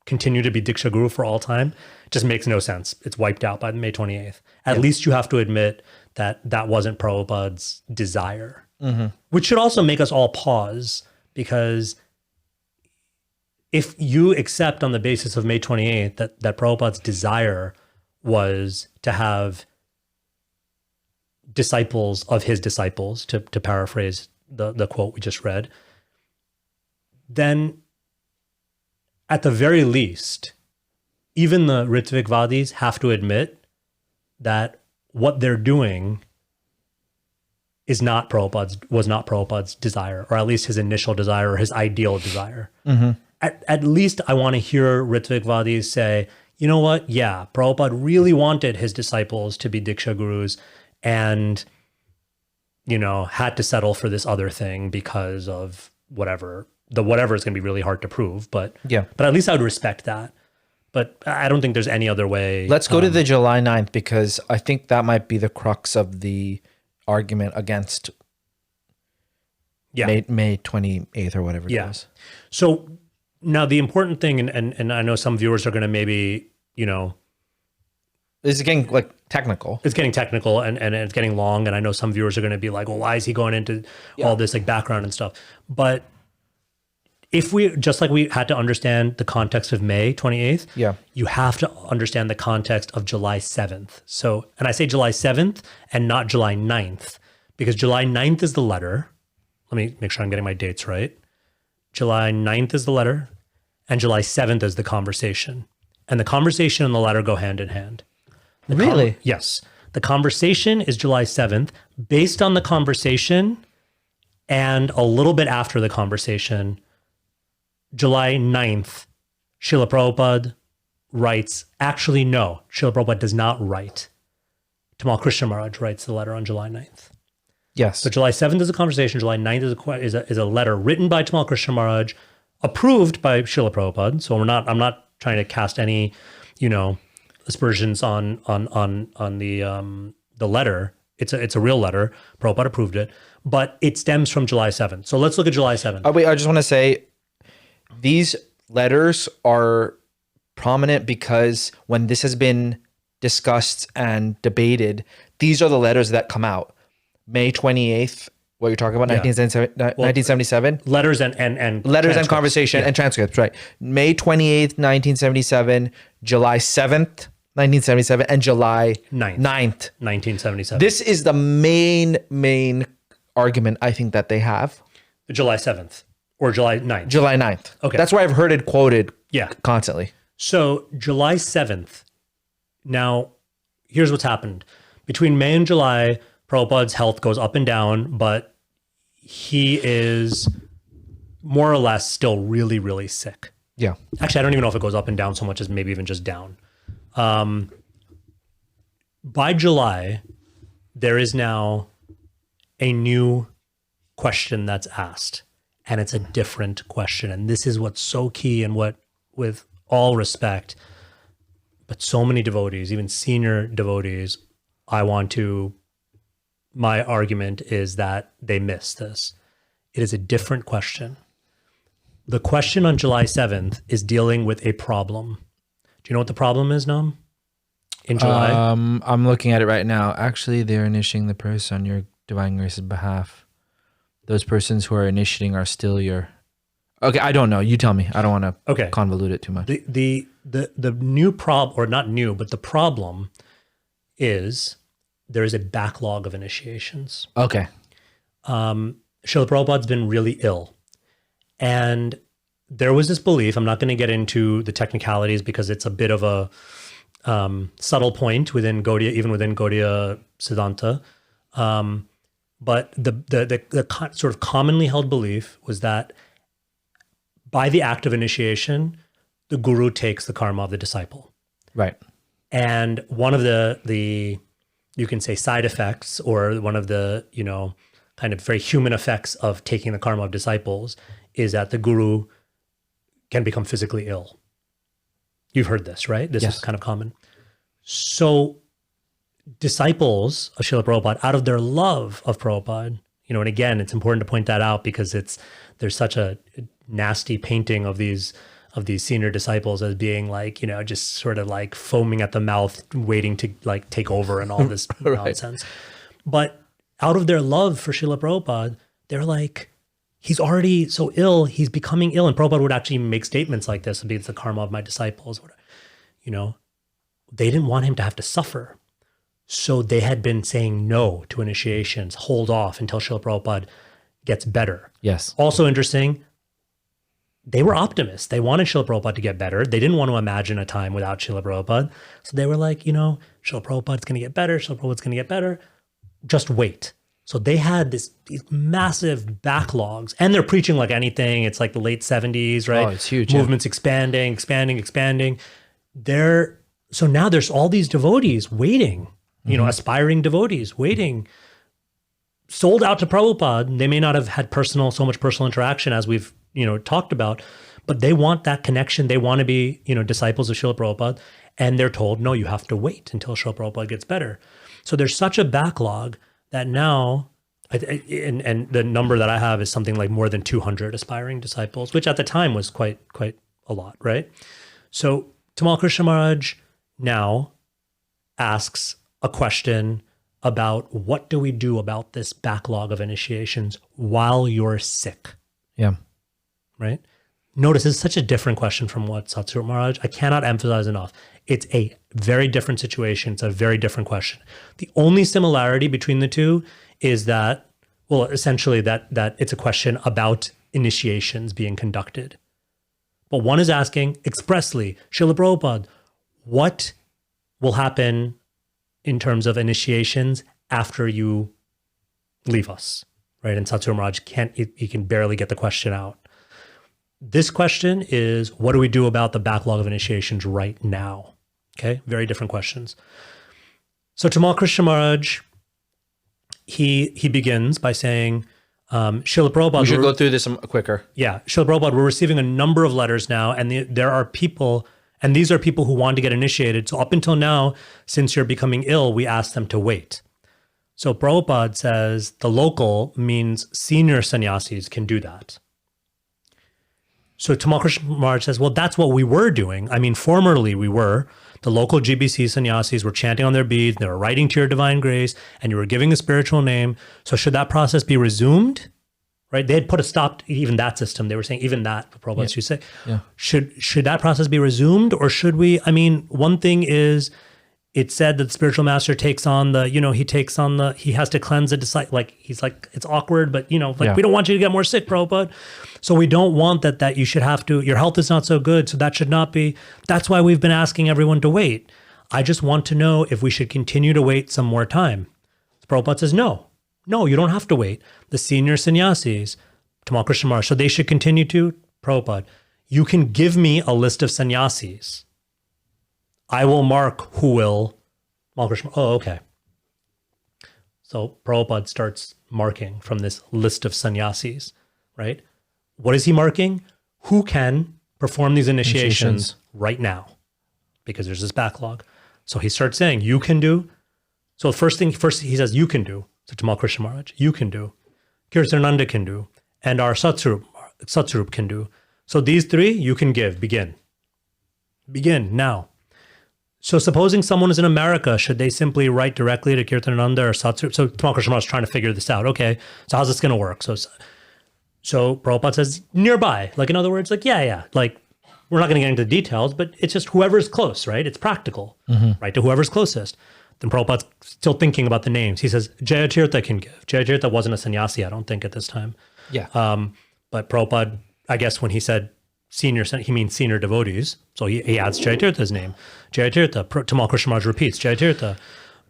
continue to be Diksha Guru for all time, just makes no sense. It's wiped out by May 28th. At least you have to admit that that wasn't Prabhupada's desire, which should also make us all pause, because if you accept on the basis of May 28th that Prabhupada's desire was to have disciples of his disciples, to paraphrase the quote we just read, then at the very least, even the Rtvikvadis have to admit that what they're doing was not Prabhupada's desire, or at least his initial desire or his ideal desire. At least I want to hear Rtvikvadis say, you know what? Yeah, Prabhupada really wanted his disciples to be Diksha Gurus and, had to settle for this other thing because of whatever. The whatever is going to be really hard to prove, but at least I would respect that. But I don't think there's any other way. Let's go to the July 9th, because I think that might be the crux of the argument against May 28th or whatever it was. So now the important thing, and I know some viewers are going to maybe, It's getting like technical. It's getting technical and it's getting long. And I know some viewers are going to be like, well, why is he going into all this like background and stuff? But if we, just like we had to understand the context of May 28th, you have to understand the context of July 7th. So, and I say July 7th and not July 9th, because July 9th is the letter. Let me make sure I'm getting my dates right. July 9th is the letter and July 7th is the conversation. And the conversation and the letter go hand in hand. Really? Yes. The conversation is July 7th. Based on the conversation and a little bit after the conversation, July 9th, Srila Prabhupada writes, actually, no, Srila Prabhupada does not write. Tamal Krishna Maharaj writes the letter on July 9th. Yes. So July 7th is a conversation. July 9th is a letter written by Tamal Krishna Maharaj, approved by Srila Prabhupada. So I'm not trying to cast any, aspersions on the letter. It's a real letter. Prabhupada approved it, but it stems from July 7th. So let's look at July 7th. Oh, wait, I just want to say these letters are prominent because when this has been discussed and debated, these are the letters that come out. May 28th, what you're talking about, 1977? Letters and letters and conversation and transcripts, right. May 28th, 1977, July 7th, 1977, and July 9th, 1977. This is the main argument I think that they have. July 7th or July 9th? July 9th. Okay. That's where I've heard it quoted constantly. So July 7th. Now, here's what's happened. Between May and July, Prabhupada's health goes up and down, but he is more or less still really, really sick. Yeah. Actually, I don't even know if it goes up and down so much as maybe even just down. By July, there is now a new question that's asked, and it's a different question. And this is what's so key, and what, with all respect, but so many devotees, even senior devotees, my argument is that they miss this. It is a different question. The question on July 7th is dealing with a problem. Do you know what the problem is, Nam? In July? I'm looking at it right now. Actually, they're initiating the person on your divine grace's behalf. Those persons who are initiating are still your... Okay, I don't know. You tell me. I don't want to convolute it too much. The new problem, or not new, but the problem is there is a backlog of initiations. Okay. Srila Prabhupada's been really ill. And there was this belief, I'm not going to get into the technicalities because it's a bit of a subtle point within Gaudiya, even within Gaudiya Siddhanta. But the sort of commonly held belief was that by the act of initiation, the guru takes the karma of the disciple. Right. And one of the you can say side effects, or one of the, kind of very human effects of taking the karma of disciples is that the guru can become physically ill. You've heard this, right? This is kind of common. So disciples of Srila Prabhupada, out of their love of Prabhupada, and again, it's important to point that out because there's such a nasty painting of these senior disciples as being like, just sort of like foaming at the mouth, waiting to like take over and all this Right. nonsense. But out of their love for Srila Prabhupada, they're like, he's already so ill, he's becoming ill. And Prabhupada would actually make statements like this, it's the karma of my disciples. They didn't want him to have to suffer. So they had been saying no to initiations, hold off until Srila Prabhupada gets better. Yes. Also interesting, they were optimists. They wanted Srila Prabhupada to get better. They didn't want to imagine a time without Srila Prabhupada. So they were like, Srila Prabhupada's going to get better. Srila Prabhupada's going to get better. Just wait. So they had these massive backlogs, and they're preaching like anything. It's like the late 70s, right? Oh, it's huge. Movements expanding. So now there's all these devotees waiting, aspiring devotees waiting, sold out to Prabhupada. They may not have had so much personal interaction as we've, talked about, but they want that connection. They want to be, disciples of Srila Prabhupada, and they're told, no, you have to wait until Srila Prabhupada gets better. So there's such a backlog that now, and the number that I have is something like more than 200 aspiring disciples, which at the time was quite a lot, right? So Tamal Krishna Maharaj now asks a question about what do we do about this backlog of initiations while you're sick, Yeah. right? Notice it's such a different question from what Satsuru Maharaj. I cannot emphasize enough. It's a very different situation. It's a very different question. The only similarity between the two is that, well, essentially that it's a question about initiations being conducted. But one is asking expressly, Srila Prabhupada, what will happen in terms of initiations after you leave us, right? And Satsuru Maharaj he can barely get the question out. This question is, what do we do about the backlog of initiations right now? Okay, very different questions. So Tamal Krishna Maharaj, he begins by saying, Srila Prabhupada— We should go through this quicker. Yeah, Srila Prabhupada, we're receiving a number of letters now, and there are people, and these are people who want to get initiated. So up until now, since you're becoming ill, we ask them to wait. So Prabhupada says the local means senior sannyasis can do that. So Tamal Krishna Maharaj says, well, that's what we were doing. I mean, formerly we were. The local GBC sannyasis were chanting on their beads, they were writing to your divine grace, and you were giving a spiritual name. So should that process be resumed? Right? They had put a stop to even that system. They were saying even that, Prabhupada should say. Yeah. Should that process be resumed, or should we? I mean, one thing is, it said that the spiritual master takes on he has to cleanse a disciple. Like, he's like, it's awkward, but we don't want you to get more sick, Prabhupada. So we don't want that you should have to, your health is not so good, so that should not be. That's why we've been asking everyone to wait. I just want to know if we should continue to wait some more time. So Prabhupada says, no, you don't have to wait. The senior sannyasis, Tamal Krishna Maharaj, so they should continue to, Prabhupada, you can give me a list of sannyasis. I will mark who will. Oh, okay. So Prabhupada starts marking from this list of sannyasis, right? What is he marking? Who can perform these initiations right now? Because there's this backlog. So he starts saying, you can do. So first he says, you can do. So Tamal Krishna Maharaj, you can do. Kirtananda can do. And our Satsarup can do. So these three, you can give. Begin now. So supposing someone is in America, should they simply write directly to Kirtananda or Satsarup? So Tamal Krishna Maharaj is trying to figure this out. Okay, so how's this going to work? So Prabhupada says nearby. Like, in other words, like, yeah. Like, we're not going to get into the details, but it's just whoever's close, right? It's practical, right? To whoever's closest. Then Prabhupada's still thinking about the names. He says, Jayatirtha can give. Jayatirtha wasn't a sannyasi, I don't think, at this time. Yeah. But Prabhupada, I guess when he said senior, he means senior devotees. So he adds Jayatirtha's name. Jayatirtha, Tamal Krishna Maharaj repeats, Jayatirtha.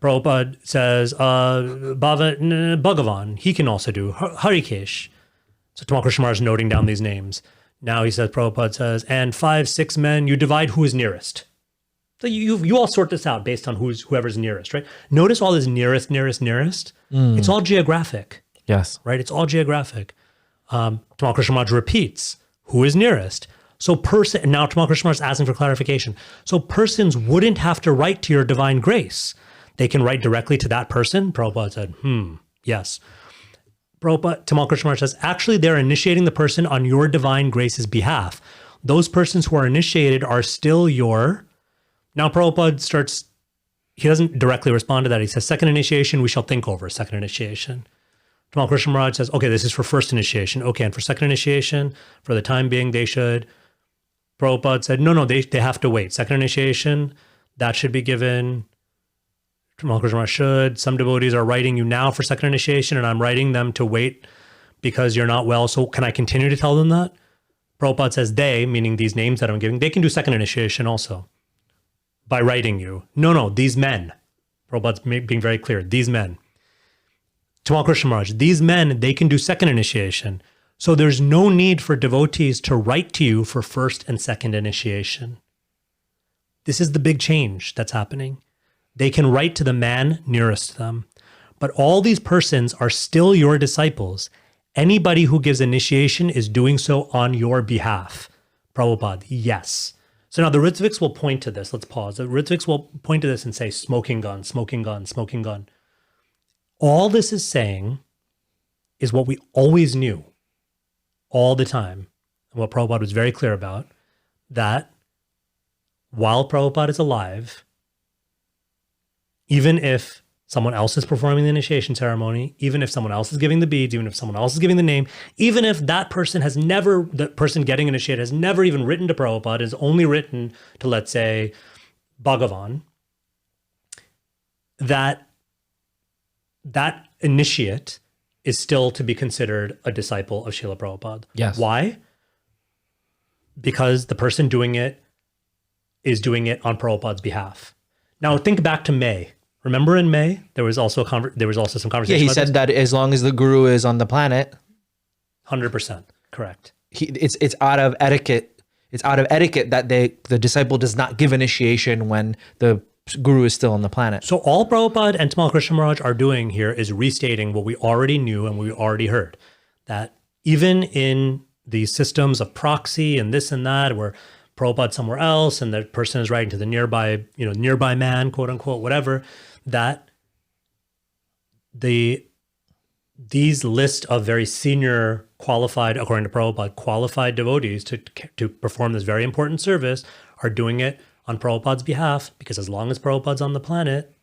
Prabhupada says, Bhagavan, he can also do. Harikesh. So Tamal Krishna Maharaj is noting down these names. Now he says, Prabhupada says, and 5, 6 men, you divide who is nearest. So you all sort this out based on whoever's nearest, right? Notice all this nearest. It's all geographic. Yes. right? It's all geographic. Tamal Krishna Maharaj repeats, who is nearest? So now Tamal Krishna Maharaj is asking for clarification. So persons wouldn't have to write to your divine grace. They can write directly to that person. Prabhupada said, yes. Prabhupada, Tamal Krishna Maharaj says, actually, they're initiating the person on your divine grace's behalf. Those persons who are initiated are still your... Now Prabhupada starts, he doesn't directly respond to that. He says, second initiation, we shall think over second initiation. Tamal Krishna Maharaj says, okay, this is for first initiation. Okay, and for second initiation, for the time being, they should... Prabhupada said, no, they have to wait. Second initiation, that should be given. Tamal Krishna Maharaj should. Some devotees are writing you now for second initiation, and I'm writing them to wait because you're not well. So can I continue to tell them that? Prabhupada says they, meaning these names that I'm giving, they can do second initiation also by writing you. No, these men. Prabhupada's being very clear. These men. Tamal Krishna Maharaj, these men, they can do second initiation. So there's no need for devotees to write to you for first and second initiation. This is the big change that's happening. They can write to the man nearest to them. But all these persons are still your disciples. Anybody who gives initiation is doing so on your behalf. Prabhupada, yes. So now the Rtviks will point to this. Let's pause. The Rtviks will point to this and say, smoking gun, smoking gun, smoking gun. All this is saying is what we always knew all the time. And what Prabhupada was very clear about, that while Prabhupada is alive, even if someone else is performing the initiation ceremony, even if someone else is giving the beads, even if someone else is giving the name, even if that person the person getting initiated has never even written to Prabhupada, is only written to, let's say, Bhagavan, that initiate is still to be considered a disciple of Srila Prabhupada. Yes. Why? Because the person doing it is doing it on Prabhupada's behalf. Now think back to May. Remember in May, there was also some conversation. Yeah, he said that as long as the guru is on the planet, 100% correct. It's out of etiquette. It's out of etiquette that the disciple does not give initiation when the guru is still on the planet. So all Prabhupada and Tamal Krishna Maharaj are doing here is restating what we already knew and we already heard. That even in the systems of proxy and this and that, where Prabhupada somewhere else and the person is writing to the nearby man, quote unquote, whatever, that these list of very senior qualified, according to Prabhupada, qualified devotees to perform this very important service are doing it on Prabhupada's behalf, because as long as Prabhupada's on the planet,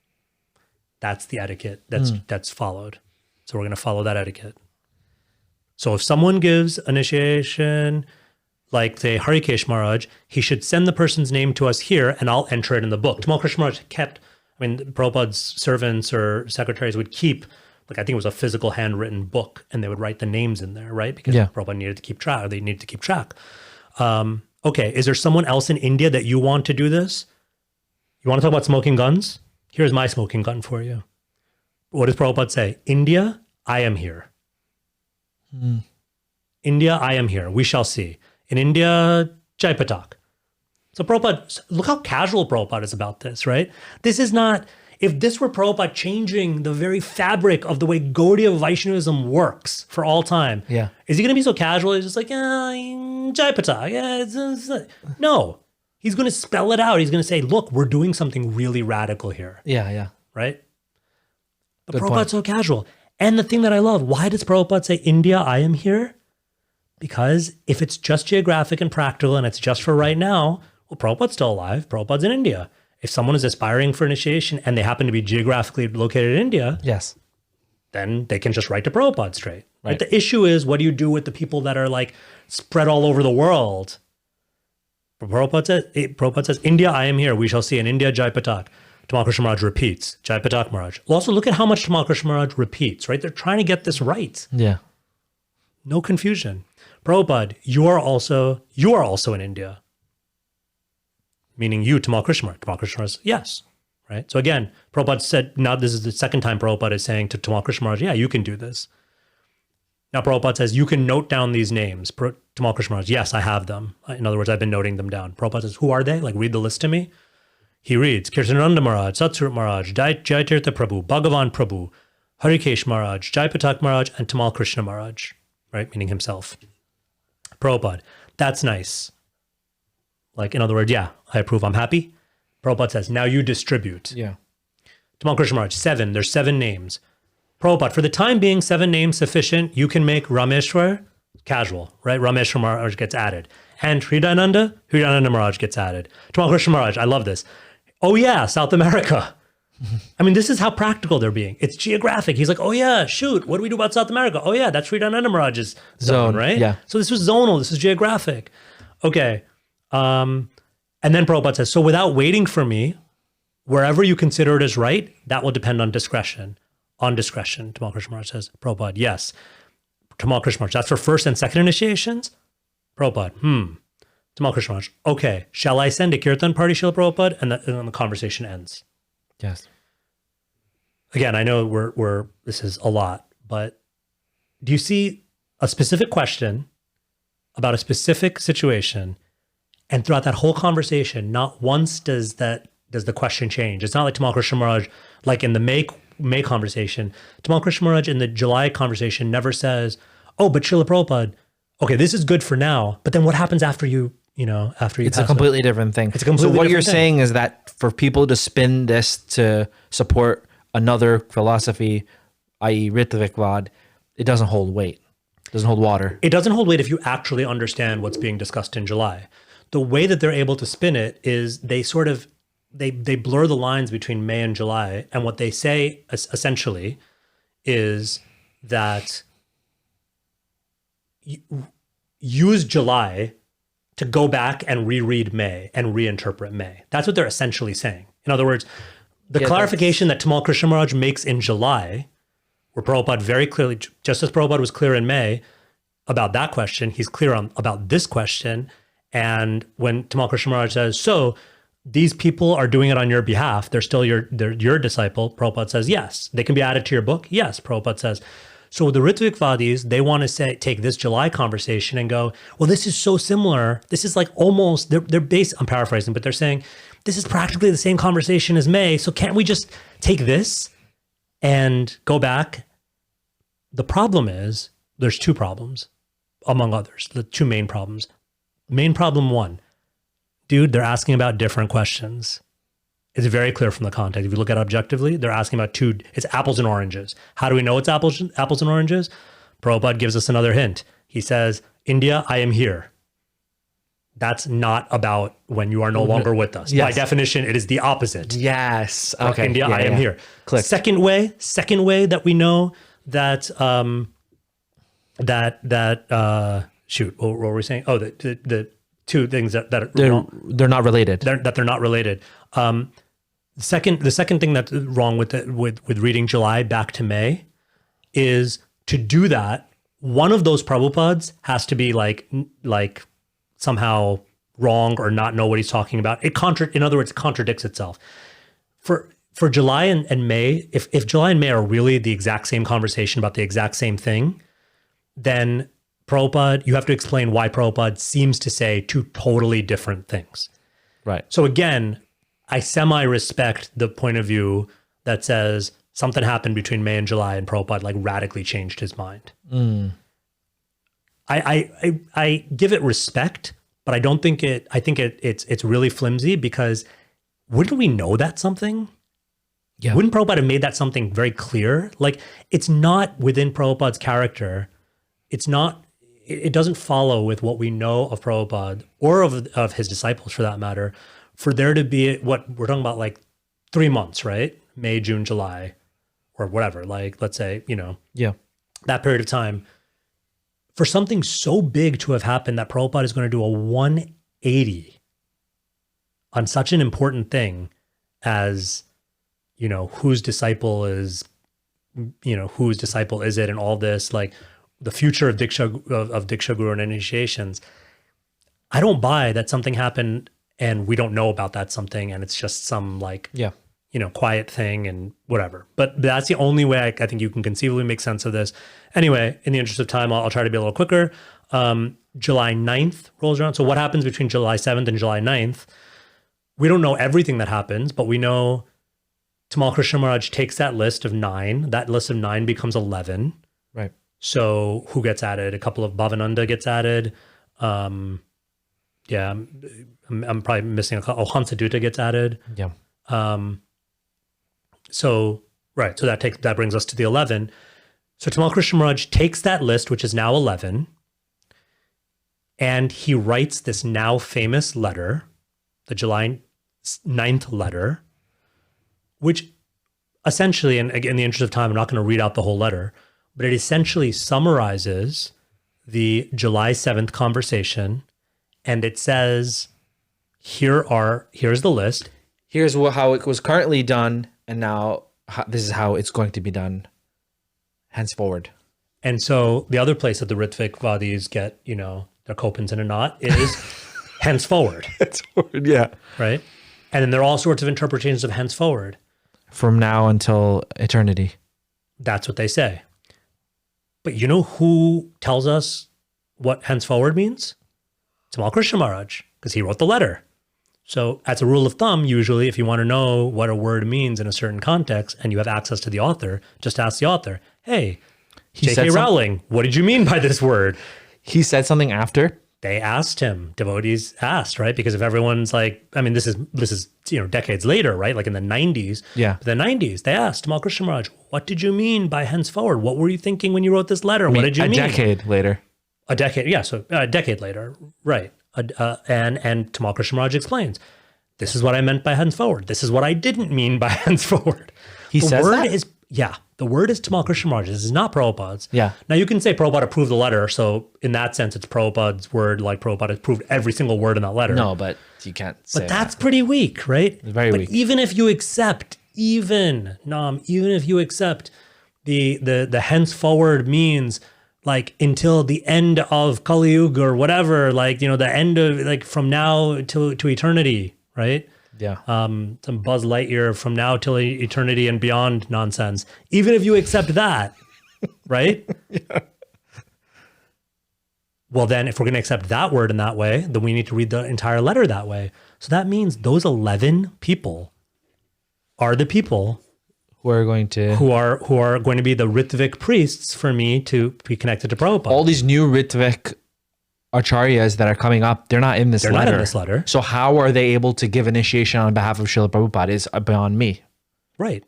that's the etiquette that's followed. So we're going to follow that etiquette. So if someone gives initiation, like say Rtviks Maharaj, he should send the person's name to us here and I'll enter it in the book. Tamal Krishna Maharaj Prabhupada's servants or secretaries would keep, like I think it was a physical handwritten book, and they would write the names in there, right? Because Prabhupada needed to keep track. They needed to keep track. Okay, is there someone else in India that you want to do this? You want to talk about smoking guns? Here's my smoking gun for you. What does Prabhupada say? India, I am here. India, I am here. We shall see. In India, Jai Patak. So Prabhupada, look how casual Prabhupada is about this, right? This is not, if this were Prabhupada changing the very fabric of the way Gaudiya Vaishnavism works for all time, is he going to be so casual? He's just like, Jai Patak. No, he's going to spell it out. He's going to say, look, we're doing something really radical here. Yeah. Right? But good Prabhupada's so casual. And the thing that I love, why does Prabhupada say, India, I am here? Because if it's just geographic and practical and it's just for right now, well, Prabhupada's still alive. Prabhupada's in India. If someone is aspiring for initiation and they happen to be geographically located in India, then they can just write to Prabhupada straight. Right? The issue is, what do you do with the people that are like spread all over the world? Prabhupada says, India, I am here. We shall see. In India, Jai Patak. Tamal Krishna Maharaj repeats. Jai Patak Maharaj. Well, also look at how much Tamal Krishna Maharaj repeats, right? They're trying to get this right. Yeah. No confusion. Prabhupada, you are also in India. Meaning you, Tamal Krishna Maharaj. Tamal Krishna Maharaj, yes. Right? So again, Prabhupada said, now this is the second time Prabhupada is saying to Tamal Krishna Maharaj, yeah, you can do this. Now Prabhupada says, you can note down these names. Tamal Krishna Maharaj, yes, I have them. In other words, I've been noting them down. Prabhupada says, who are they? Like, read the list to me. He reads, Kirtananda Maharaj, Satsvarup Maharaj, Jaitirtha Prabhu, Bhagavan Prabhu, Harikesh Maharaj, Jaipatak Maharaj, and Tamal Krishna Maharaj, right? Meaning himself. Prabhupada, that's nice. Like, in other words, yeah, I approve, I'm happy. Prabhupada says, now you distribute. Yeah. Tamal Krishna Maharaj, 7. There's 7 names. Prabhupada, for the time being, 7 names sufficient. You can make Rameshwar casual, right? Rameshwar Maharaj gets added. And Hridayananda Maharaj gets added. Tamal Krishna Maharaj, I love this. Oh yeah, South America. I mean, this is how practical they're being. It's geographic. He's like, oh yeah, shoot, what do we do about South America? Oh yeah, that's Hridayananda Maharaj's zone, right? Yeah. So this was zonal, this is geographic. Okay. And then Prabhupada says, so without waiting for me, wherever you consider it as right, that will depend on discretion. On discretion, Tamal Krishna Maharaj says, Prabhupada, yes. Tamal Krishna Maharaj, that's for first and second initiations? Prabhupada, Tamal Krishna Maharaj, okay, shall I send a kirtan party, Srila Prabhupada? And then the conversation ends. Yes. Again, I know we're this is a lot, but do you see a specific question about a specific situation, and throughout that whole conversation, not once does the question change? It's not like Tamal Krishna Maharaj, like in the May conversation, Tamal Krishna Maharaj in the July conversation never says, oh, but Srila Prabhupada, okay, this is good for now, but then what happens after you It's a completely different thing. It's a completely So what different you're thing. saying is that for people to spin this to support another philosophy, i.e. Rtvikvad, it doesn't hold weight. It doesn't hold water. It doesn't hold weight if you actually understand what's being discussed in July. The way that they're able to spin it is they sort of, they blur the lines between May and July. And what they say essentially is that use July to go back and reread May and reinterpret May. That's what they're essentially saying. In other words, the clarification that Tamal Krishna Maharaj makes in July, where Prabhupada very clearly, just as Prabhupada was clear in May about that question, he's clear about this question. And when Tamal Krishna Maharaj says, so these people are doing it on your behalf, they're still your disciple, Prabhupada says, yes. They can be added to your book? Yes, Prabhupada says. So with the Rtvikvadis, they want to take this July conversation and go, well, this is so similar. This is like almost, they're based, I'm paraphrasing, but they're saying, this is practically the same conversation as May. So can't we just take this and go back? The problem is, there's 2 problems, among others, the 2 main problems. Main problem 1, dude, they're asking about different questions. It's very clear from the context. If you look at it objectively, they're asking about it's apples and oranges. How do we know it's apples and oranges? Prabhupada gives us another hint. He says, India, I am here. That's not about when you are no longer with us. Yes. By definition, it is the opposite. Yes. Okay. India, I am here. Click. Second way that we know that shoot, what were we saying? Oh, the 2 things that are They're not related. they're not related. The second thing that's wrong with reading July back to May is to do that. One of those Prabhupads has to be like somehow wrong or not know what he's talking about. In other words, it contradicts itself. For July and May, if July and May are really the exact same conversation about the exact same thing, then Prabhupada, you have to explain why Prabhupada seems to say 2 totally different things. Right. So again, I semi-respect the point of view that says something happened between May and July and Prabhupada like radically changed his mind. I give it respect, but I don't think I think it's really flimsy because wouldn't we know that something? Yeah. Wouldn't Prabhupada have made that something very clear? Like it's not within Prabhupada's character. It doesn't follow with what we know of Prabhupada or of his disciples for that matter, for there to be what we're talking about, like 3 months, right? May, June, July, or whatever, like let's say, that period of time, for something so big to have happened that Prabhupada is going to do a 180 on such an important thing as, whose disciple is it and all this, like the future of Diksha Guru and initiations. I don't buy that something happened and we don't know about that something and it's just some quiet thing and whatever. But that's the only way I think you can conceivably make sense of this. Anyway, in the interest of time, I'll try to be a little quicker. July 9th rolls around. So what happens between July 7th and July 9th? We don't know everything that happens, but we know Tamal Krishna Maharaj takes that list of 9. That list of 9 becomes 11. Right. So who gets added? A couple of Bhavananda gets added. I'm probably missing a couple. Hansadutta gets added. Yeah. So that brings us to the 11. So Tamal Krishna Maharaj takes that list, which is now 11, and he writes this now famous letter, the July 9th letter, which essentially, and again, in the interest of time, I'm not going to read out the whole letter, but it essentially summarizes the July 7th conversation, and it says, here's the list. Here's how it was currently done, and now this is how it's going to be done henceforward. And so the other place that the Ritvik Vadis get, their copins in a knot is henceforward. Henceforward, yeah. Right? And then there are all sorts of interpretations of henceforward. From now until eternity. That's what they say. But you know who tells us what henceforward means? Tamal Krishna Maharaj, because he wrote the letter. So as a rule of thumb, usually if you want to know what a word means in a certain context and you have access to the author, just ask the author, hey, J.K. Rowling, what did you mean by this word? He said something after? They asked him, devotees asked, right? Because if everyone's like, I mean, this is decades later, right? Like in the 90s. Yeah. The 90s, they asked Tamal Krishna Maharaj, what did you mean by henceforward? What were you thinking when you wrote this letter? What did you mean? A decade later. A decade, yeah. So a decade later, right. And Tamal Krishna Maharaj explains, this is what I meant by henceforward. This is what I didn't mean by henceforward. He says that? The word is Tamal Krishna Maharaj. This is not Prabhupada's. Yeah. Now you can say Prabhupada approved the letter. So in that sense, it's Prabhupada's word, like Prabhupada approved every single word in that letter. No, but you can't say But that's pretty weak, right? Very weak. Even if you accept, even if you accept the henceforward means like until the end of Kali Yuga or whatever, like, the end of like from now to eternity, right? Yeah. Some Buzz Lightyear from now till eternity and beyond nonsense. Even if you accept that, right? Yeah. Well, then if we're going to accept that word in that way, then we need to read the entire letter that way. So that means those 11 people are the people who are going to be the Ritvik priests for me to be connected to Prabhupada. All these new Ritvik acharyas that are coming up, they're not in this letter. They're not in this letter. So how are they able to give initiation on behalf of Srila Prabhupada is beyond me. Right.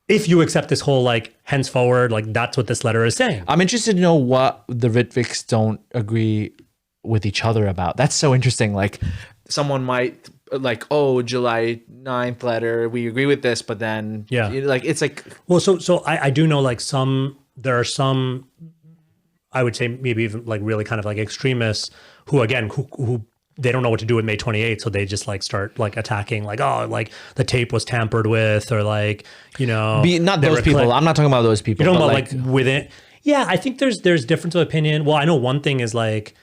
If you accept this whole like henceforward, like that's what this letter is saying. I'm interested to know what the Ritviks don't agree with each other about. That's so interesting. Like someone might like, oh, July 9th letter, we agree with this, but then like it's like, well, so I do know like there are some, I would say maybe even like really kind of like extremists who again, who they don't know what to do with May 28th. So they just like start like attacking like, oh, like the tape was tampered with or like, not those people. I'm not talking about those people. You're talking about like within. Yeah. I think there's difference of opinion. Well, I know one thing is like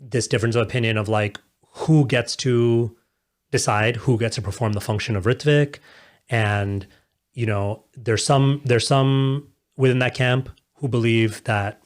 this difference of opinion of like who gets to decide who gets to perform the function of Ritvik. And, there's some within that camp who believe that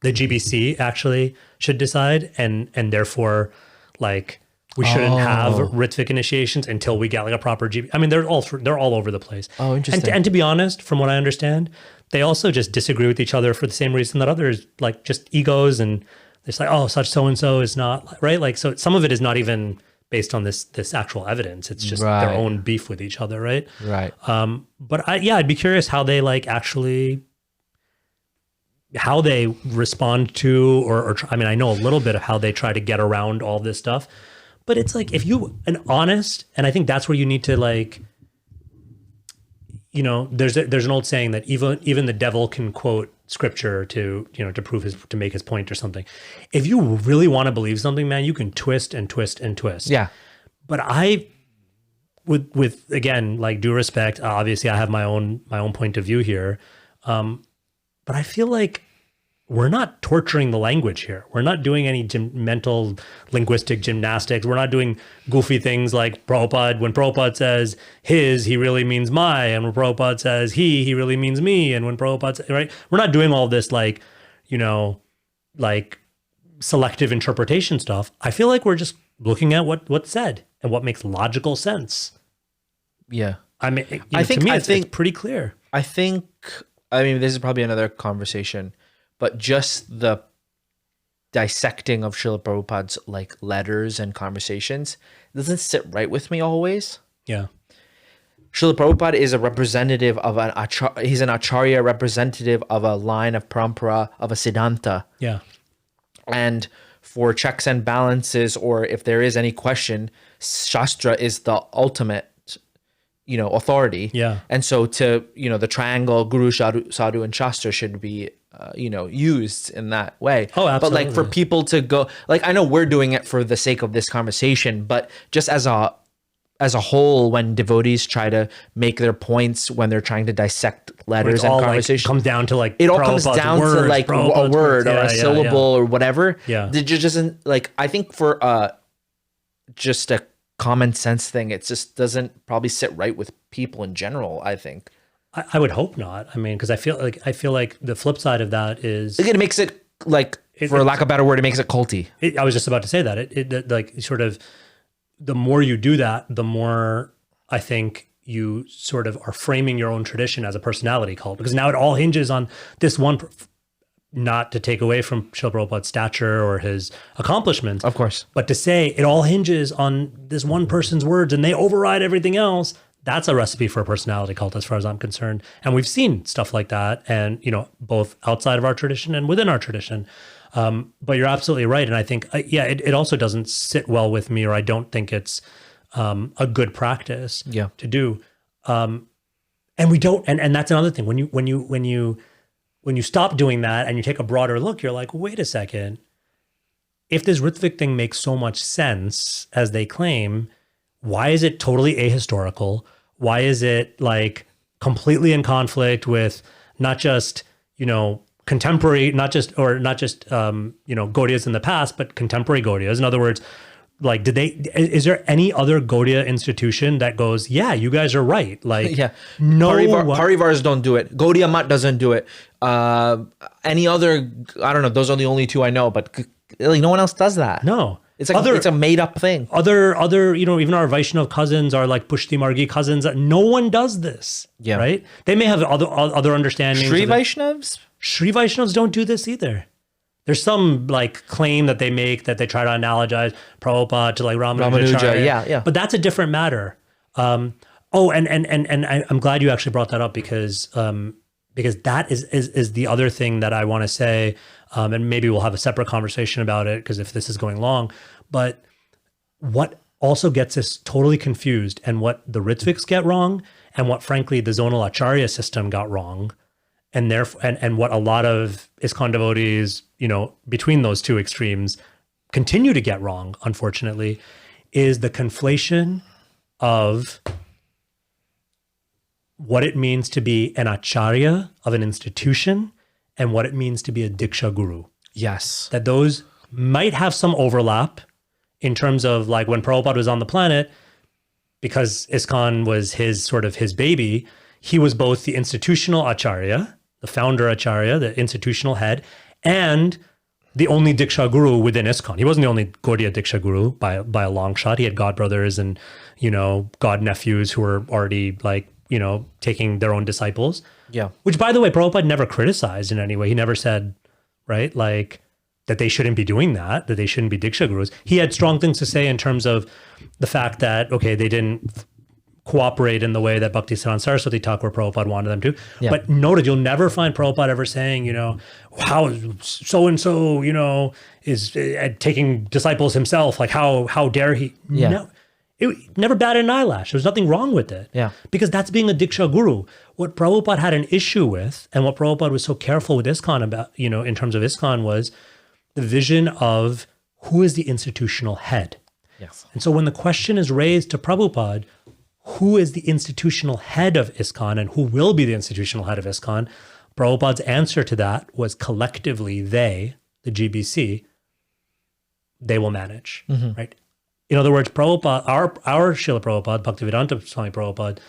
the GBC actually should decide, and therefore, like we shouldn't have Ritvik initiations until we get like a proper GB. I mean, they're all over the place. Oh, interesting. And to be honest, from what I understand, they also just disagree with each other for the same reason that others, like just egos, and it's like, oh, such so and so is not right. Like, so some of it is not even based on this actual evidence. It's just their own beef with each other, right? Right. But I'd be curious how they like actually. How they respond to, or I mean, I know a little bit of how they try to get around all this stuff, but it's like if you an honest, and I think that's where you need to like, there's an old saying that even the devil can quote scripture to to make his point or something. If you really want to believe something, man, you can twist and twist and twist. Yeah. But I, with again, like due respect, obviously I have my own point of view here. But I feel like we're not torturing the language here. We're not doing any mental linguistic gymnastics. We're not doing goofy things like Prabhupada. When Prabhupada says his, he really means my. And when Prabhupada says he really means me. And when Prabhupada says, right? We're not doing all this like, like selective interpretation stuff. I feel like we're just looking at what's said and what makes logical sense. Yeah. I mean, to me, it's pretty clear. I mean, this is probably another conversation, but just the dissecting of Srila Prabhupada's like letters and conversations doesn't sit right with me always. Yeah. Srila Prabhupada is a representative of he's an acharya representative of a line of parampara, of a siddhanta. Yeah. And for checks and balances, or if there is any question, Shastra is the ultimate, authority. Yeah. And so the triangle Guru, Sadhu, and Shastra should be, used in that way. Oh, absolutely. But like for people to go, like I know we're doing it for the sake of this conversation, but just as a whole, when devotees try to make their points, when they're trying to dissect letters and conversations, comes down to like it all comes down to like a word or a syllable or whatever. Yeah, it just doesn't like. I think for just a common sense thing, it just doesn't probably sit right with people in general. I think. I would hope not. I mean, because I feel like the flip side of that is it makes it like, for lack of a better word, it makes it culty. I was just about to say that it like sort of. The more you do that, the more I think you sort of are framing your own tradition as a personality cult, because now it all hinges on this one, not to take away from Srila Prabhupada's stature or his accomplishments, of course, but to say it all hinges on this one person's words and they override everything else. That's a recipe for a personality cult as far as I'm concerned. And we've seen stuff like that, and, both outside of our tradition and within our tradition. But you're absolutely right. And I think, it also doesn't sit well with me, or I don't think it's a good practice to do. And we don't, and that's another thing. When you stop doing that and you take a broader look, you're like, wait a second. If this Ritvik thing makes so much sense as they claim, why is it totally ahistorical? Why is it like completely in conflict with not just, contemporary, not just Gaudiyas in the past, but contemporary Gaudiyas? In other words, like, is there any other Gaudiya institution that goes, yeah, you guys are right? Like, no, Parivars don't do it. Gaudiya Mat doesn't do it. Any other, I don't know. Those are the only two I know, but like no one else does that. No. It's like it's a made up thing. Other, even our Vaishnav cousins, our like Pushti Margi cousins, no one does this. Yeah. Right? They may have other understandings. Sri Vaishnavs? Sri Vaishnavs don't do this either. There's some like claim that they make that they try to analogize Prabhupada to like Ramanuja. Yeah. But that's a different matter. And I'm glad you actually brought that up, because that is the other thing that I want to say, and maybe we'll have a separate conversation about it, because if this is going long. But what also gets us totally confused, and what the Rtviks get wrong, and what frankly the zonal acharya system got wrong, and therefore, and what a lot of ISKCON devotees, between those two extremes continue to get wrong, unfortunately, is the conflation of what it means to be an acharya of an institution and what it means to be a diksha guru. Yes. That those might have some overlap in terms of like when Prabhupada was on the planet, because ISKCON was his baby, he was both the institutional acharya, the founder acharya, the institutional head, and the only diksha guru within ISKCON. He wasn't the only Gaudiya diksha guru by a long shot. He had godbrothers and, god nephews who were already like, taking their own disciples. Yeah. Which, by the way, Prabhupada never criticized in any way. He never said, right, like that they shouldn't be doing that they shouldn't be diksha gurus. He had strong things to say in terms of the fact that, okay, they didn't cooperate in the way that Bhaktisiddhanta Saraswati Thakur Prabhupada wanted them to. Yeah. But noted, you'll never find Prabhupada ever saying, how so-and-so, is taking disciples himself. Like, how dare he? Yeah. No. It never batted an eyelash. There's nothing wrong with it. Yeah. Because that's being a diksha guru. What Prabhupada had an issue with, and what Prabhupada was so careful with ISKCON about, in terms of ISKCON, was the vision of who is the institutional head. Yes. And so when the question is raised to Prabhupada, who is the institutional head of ISKCON and who will be the institutional head of ISKCON, Prabhupada's answer to that was collectively they, the GBC, they will manage, right? In other words, Prabhupada, our Srila Prabhupada, Bhaktivedanta Swami Prabhupada,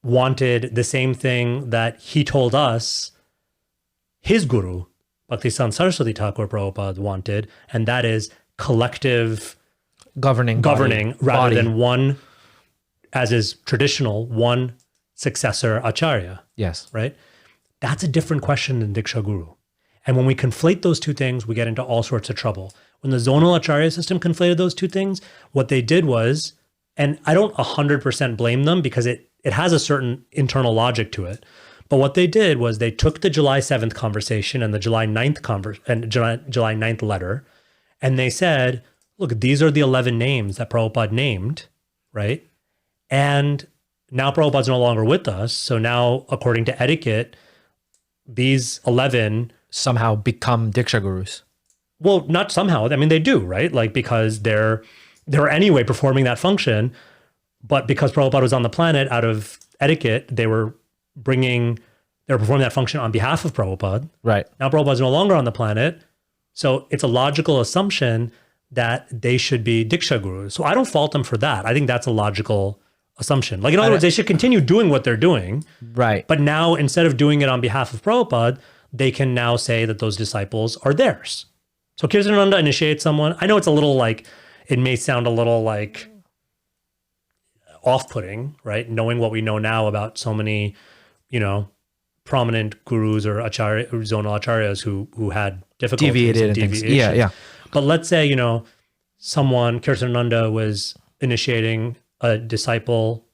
wanted the same thing that he told us his guru, Bhaktisiddhanta Saraswati Thakur Prabhupada, wanted, and that is collective governing rather than one as is traditional, one successor acharya, Yes. right? That's a different question than Diksha Guru. And when we conflate those two things, we get into all sorts of trouble. When the zonal acharya system conflated those two things, what they did was, and I don't 100% blame them because it has a certain internal logic to it. But what they did was they took the July 7th conversation and the July 9th letter, and they said, look, these are the 11 names that Prabhupada named, right? And now Prabhupada's no longer with us. So now, according to etiquette, these 11 Somehow become Diksha Gurus. well, not somehow. I mean, they do, right? Like, because they're anyway performing that function, but because Prabhupada was on the planet, out of etiquette, they were performing that function on behalf of Prabhupada. Right. Now Prabhupada's no longer on the planet, so it's a logical assumption that they should be Diksha Gurus. So I don't fault them for that. I think that's a logical assumption. Like, in other words, they should continue doing what they're doing. Right. But now, instead of doing it on behalf of Prabhupada, they can now say that those disciples are theirs. So Kirtananda initiates someone. I know it's a little like, it may sound a little like off-putting, right? Knowing what we know now about so many, prominent gurus or acharya, or zonal acharyas who had difficulties Deviated and and things. deviations. Yeah. But let's say, someone, Kirtananda was initiating a disciple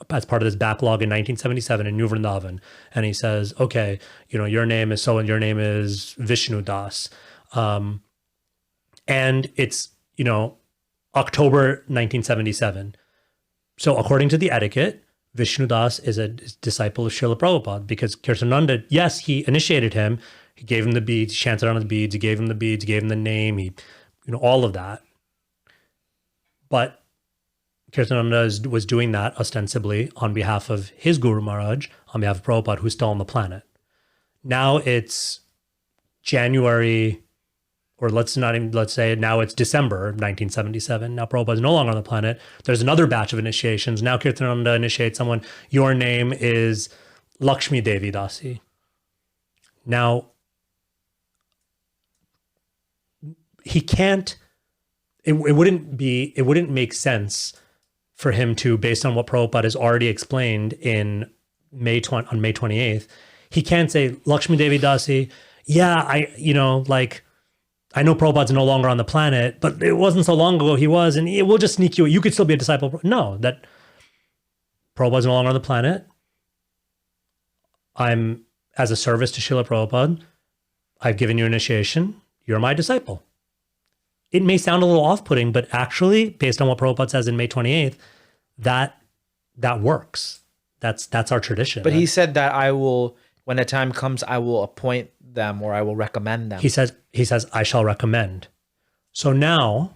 as part of this backlog in 1977 in New Vrindavan. And he says, okay, your name is so, and your name is Vishnu Das. And it's, October 1977. So according to the etiquette, Vishnu Das is a disciple of Srila Prabhupada because Kirtananda, yes, he initiated him. He gave him the beads, he chanted on the beads, he gave him the beads, he gave him the name, all of that. But Kirtananda was doing that ostensibly on behalf of his Guru Maharaj, on behalf of Prabhupada, who's still on the planet. Now it's January, or let's say now it's December 1977. Now Prabhupada is no longer on the planet. There's another batch of initiations. Now Kirtananda initiates someone. Your name is Lakshmi Devi Dasi. Now, he can't, it wouldn't make sense for him to, based on what Prabhupada has already explained on May 28th, he can't say, Lakshmi Devi Dasi, yeah, I know Prabhupada's no longer on the planet, but it wasn't so long ago he was, and we'll just sneak you. You could still be a disciple. No, that Prabhupada's no longer on the planet. I'm, as a service to Srila Prabhupada, I've given you initiation. You're my disciple. It may sound a little off-putting, but actually, based on what Prabhupada says in May 28th, that works. That's our tradition. But he said that when the time comes, I will appoint them or I will recommend them. He says, I shall recommend. So now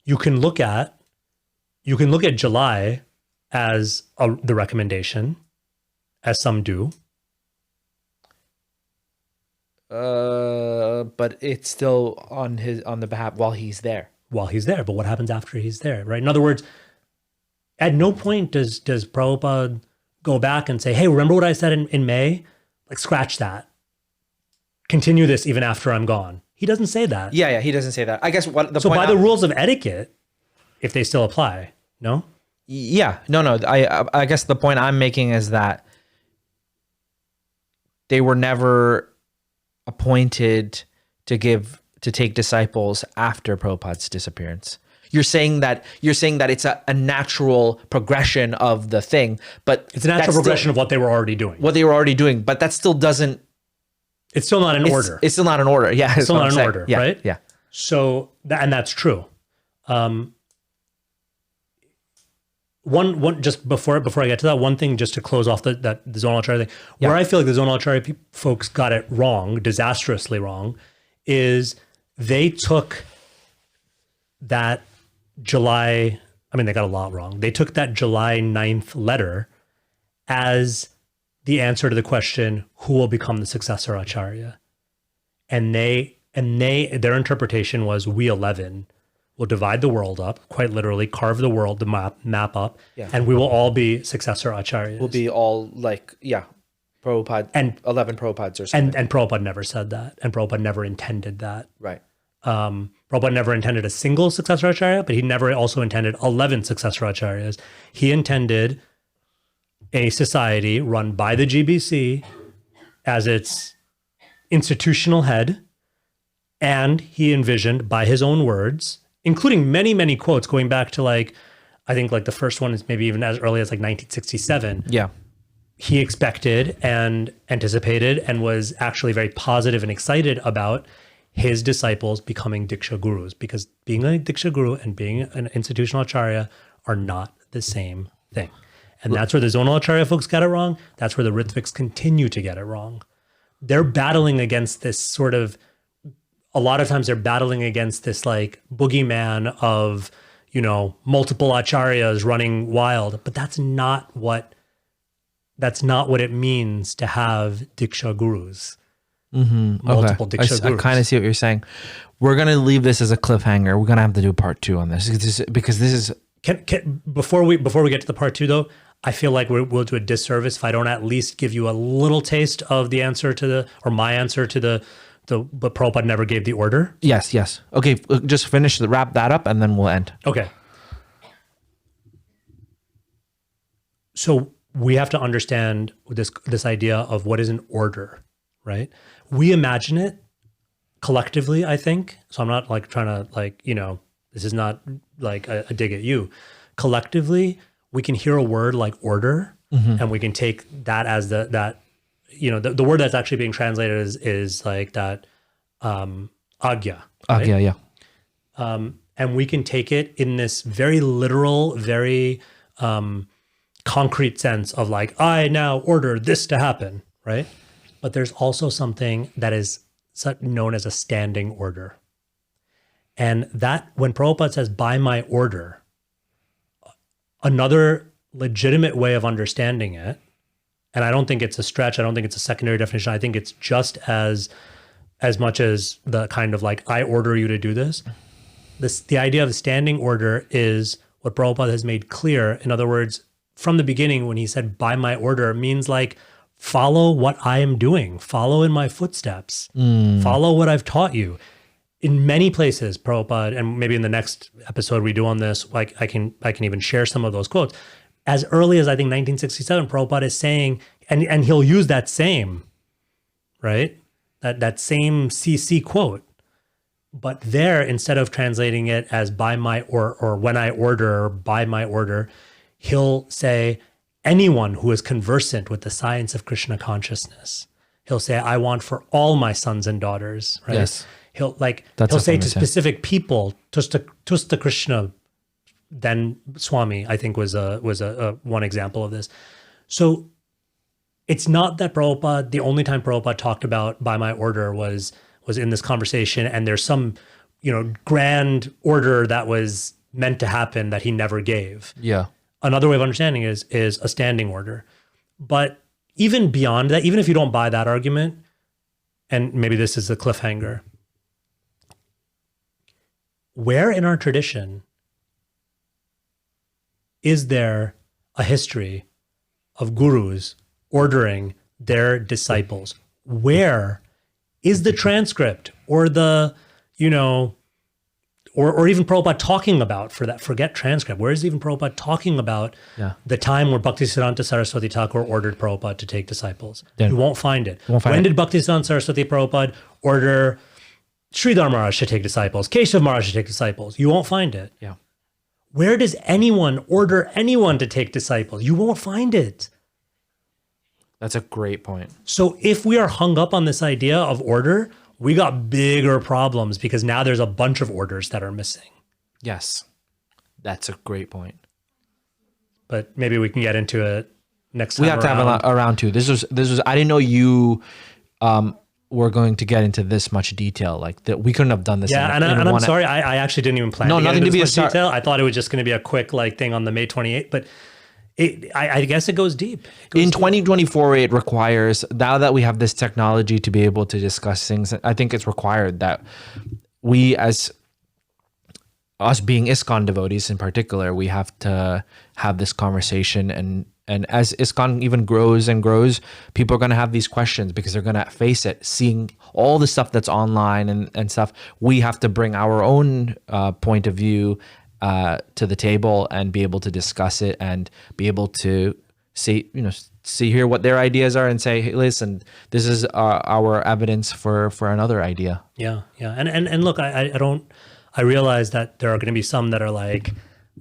you can look at July as the recommendation, as some do. But it's still on the behalf while he's there. While he's there, but what happens after he's there, right? In other words, at no point does Prabhupada go back and say, hey, remember what I said in May? Like, scratch that. Continue this even after I'm gone. He doesn't say that. Yeah, he doesn't say that. I guess the rules of etiquette, if they still apply, no? Yeah, no. I guess the point I'm making is that they were never appointed to take disciples after Prabhupada's disappearance. You're saying that it's a natural progression of the thing, but it's a natural progression of what they were already doing. But that still doesn't. It's still not in order. It's still not in order. Yeah, it's still not in order, yeah, right? Yeah. So and that's true. One just before I get to that, one thing just to close off the zonal acharya thing, where I feel like the zonal acharya folks got it wrong, disastrously wrong, is they took that they got a lot wrong. They took that July 9th letter as the answer to the question, who will become the successor acharya? And their interpretation was, we 11 will divide the world up, quite literally carve the world, the map up, and we will all be successor acharyas. We'll be all Prabhupada, and 11 Prabhupads or something. And Prabhupada never said that, and Prabhupada never intended that. Right. Prabhupada never intended a single successor acharya, but he never also intended 11 successor acharyas. He intended a society run by the GBC as its institutional head, and he envisioned, by his own words, including many, many quotes going back to like, I think like the first one is maybe even as early as like 1967. Yeah. He expected and anticipated and was actually very positive and excited about his disciples becoming Diksha gurus, because being a Diksha guru and being an institutional acharya are not the same thing. And that's where the zonal acharya folks got it wrong. That's where the Rtviks continue to get it wrong. They're battling against this sort of, a lot of times they're battling against this like boogeyman of, multiple acharyas running wild, but that's not what it means to have Diksha gurus. Multiple Diksha gurus. I kind of see what you're saying. We're going to leave this as a cliffhanger. We're going to have to do part 2 on this because this is... Before we get to the part 2 though, I feel like we'll do a disservice if I don't at least give you a little taste of the answer to my answer to but Prabhupada never gave the order. Yes. Okay, just wrap that up and then we'll end. Okay. So we have to understand this idea of what is an order, right? We imagine it collectively, I think. So I'm not like trying to this is not like a dig at you. Collectively, we can hear a word like order, and we can take that as the word that's actually being translated is like that agya. Right? Agya, yeah. And we can take it in this very literal, very concrete sense of like, I now order this to happen, right? But there's also something that is known as a standing order. And that, when Prabhupada says, by my order, another legitimate way of understanding it, and I don't think it's a stretch, I don't think it's a secondary definition, I think it's just as much as the kind of like, I order you to do this. The idea of the standing order is what Prabhupada has made clear. In other words, from the beginning, when he said, by my order, means like, follow what I am doing, follow in my footsteps, follow what I've taught you. In many places, Prabhupada, and maybe in the next episode we do on this, like I can even share some of those quotes. As early as I think 1967, Prabhupada is saying, and he'll use that same, right? That same CC quote. But there, instead of translating it as by my or when I order or by my order, he'll say, anyone who is conversant with the science of Krishna consciousness. He'll say, I want for all my sons and daughters, right? Yes. He'll say to specific people, Tusta Krishna, then Swami, I think was a one example of this. So it's not that Prabhupada, the only time Prabhupada talked about by my order was in this conversation, and there's some, grand order that was meant to happen that he never gave. Yeah. Another way of understanding is a standing order. But even beyond that, even if you don't buy that argument, and maybe this is a cliffhanger, where in our tradition is there a history of gurus ordering their disciples? Where is the transcript or the, or even Prabhupada talking about, for that, forget transcript, where is even Prabhupada talking about the time where Bhaktisiddhanta Saraswati Thakur ordered Prabhupada to take disciples? You won't find it. When did Bhaktisiddhanta Saraswati Prabhupada order Sridhar Maharaj to take disciples, Keshav Maharaj to take disciples? You won't find it. Yeah. Where does anyone order anyone to take disciples? You won't find it. That's a great point. So if we are hung up on this idea of order, we got bigger problems, because now there's a bunch of orders that are missing. Yes. That's a great point. But maybe we can get into it next time. We have to have a round 2. This was I didn't know you were going to get into this much detail, like that. We couldn't have done this. Yeah, and I'm sorry, I actually didn't even plan to nothing get into to be this much detail. I thought it was just going to be a quick thing on the May 28th, but I guess it goes deep. In 2024, it requires, now that we have this technology to be able to discuss things, I think it's required that we, as us being Iskcon devotees in particular, we have to have this conversation and And as iskcon even grows and grows, people are going to have these questions because they're going to face it, seeing all the stuff that's online and stuff. We have to bring our own point of view to the table and be able to discuss it and be able to hear what their ideas are and say, hey, listen, this is our evidence for another idea. Yeah. And look, I realize that there are going to be some that are like,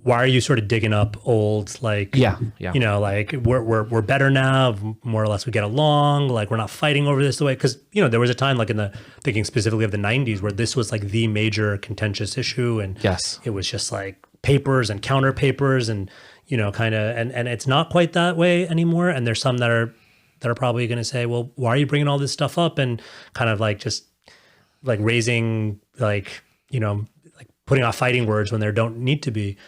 why are you sort of digging up old, like, you know, like we're better now, more or less we get along, like we're not fighting over this the way, because, you know, there was a time like thinking specifically of the 90s where this was like the major contentious issue, and it was just like papers and counter papers and, you know, kind of, and it's not quite that way anymore. And there's some that are probably going to say, well, why are you bringing all this stuff up, and kind of like just like raising, like, you know, like putting out fighting words when there don't need to be.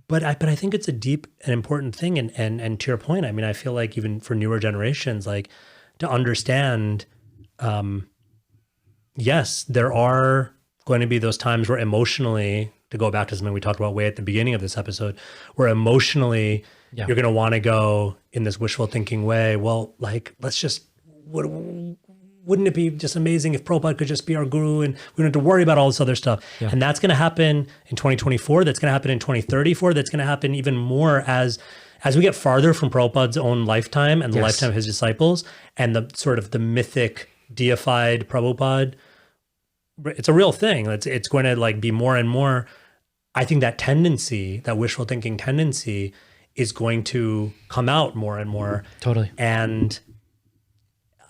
But I think it's a deep and important thing. And to your point, I mean, I feel like even for newer generations, like to understand, yes, there are going to be those times where emotionally, to go back to something we talked about way at the beginning of this episode, where emotionally you're going to want to go in this wishful thinking way. Well, like, let's just, wouldn't it be just amazing if Prabhupada could just be our guru and we don't have to worry about all this other stuff? Yeah. And that's going to happen in 2024. That's going to happen in 2034. That's going to happen even more as we get farther from Prabhupada's own lifetime and the lifetime of his disciples and the sort of the mythic deified Prabhupada. It's a real thing. It's going to like be more and more. I think that tendency, that wishful thinking tendency, is going to come out more and more. Totally. And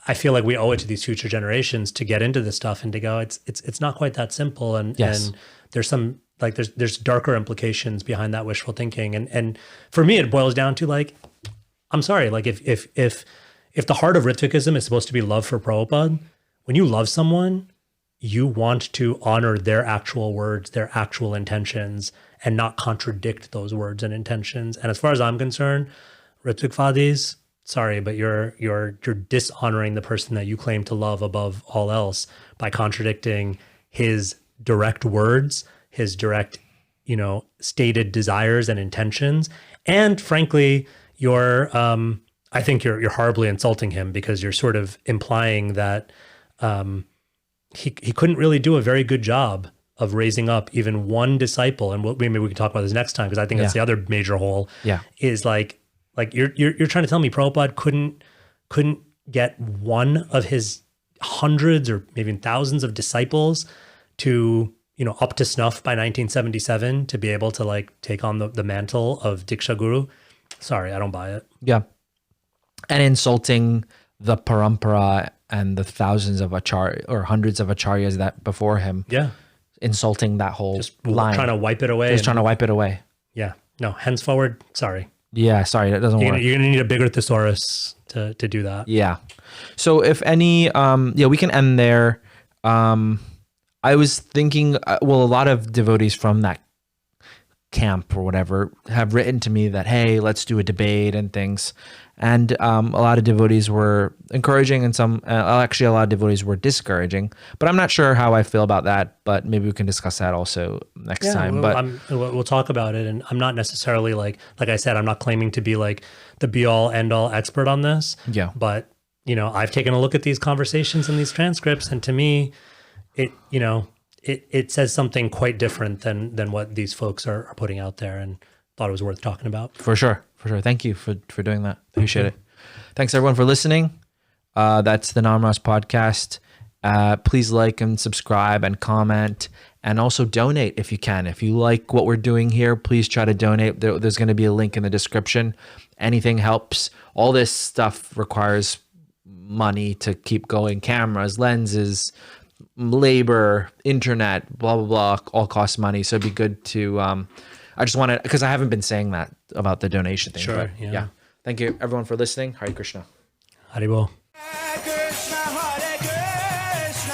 I feel like we owe it to these future generations to get into this stuff and to go, it's not quite that simple. And there's some, like, there's darker implications behind that wishful thinking. And for me, it boils down to like, I'm sorry, like if the heart of Rtvikism is supposed to be love for Prabhupada, when you love someone, you want to honor their actual words, their actual intentions, and not contradict those words and intentions. And as far as I'm concerned, Rtvikvadis, sorry, but you're dishonoring the person that you claim to love above all else by contradicting his direct words, his direct, you know, stated desires and intentions. And frankly, I think you're horribly insulting him because you're sort of implying that he couldn't really do a very good job of raising up even one disciple. And maybe we can talk about this next time, because I think that's the other major hole. Is like you're trying to tell me Prabhupada couldn't get one of his hundreds or maybe thousands of disciples to, you know, up to snuff by 1977 to be able to like take on the mantle of Diksha Guru. Sorry, I don't buy it. Yeah. And insulting the parampara and the thousands of acharya or hundreds of acharyas that before him. Yeah. Insulting that whole line. Trying to wipe it away. Just trying to wipe it away. Yeah. No, henceforward, sorry. Yeah, sorry, that doesn't work. You're gonna need a bigger thesaurus to do that. Yeah. So if any, we can end there. I was thinking, a lot of devotees from that camp or whatever have written to me that, hey, let's do a debate and things. And a lot of devotees were encouraging, and some actually a lot of devotees were discouraging. But I'm not sure how I feel about that. But maybe we can discuss that also next time. We'll talk about it. And I'm not necessarily like I said, I'm not claiming to be like the be all end all expert on this. Yeah. But you know, I've taken a look at these conversations and these transcripts, and to me, it says something quite different than what these folks are putting out there, and thought it was worth talking about. For sure. Thank you for doing that. Appreciate it. Thanks everyone for listening. That's the Namras podcast. Please like and subscribe and comment, and also donate if you can. If you like what we're doing here, please try to donate. There's going to be a link in the description. Anything helps. All this stuff requires money to keep going. Cameras, lenses, labor, internet, blah, blah, blah, all costs money. So it'd be good to, I just wanted, because I haven't been saying that about the donation thing. Sure. But yeah. Thank you everyone for listening. Hare Krishna. Haribol. Krishna, Hare Krishna,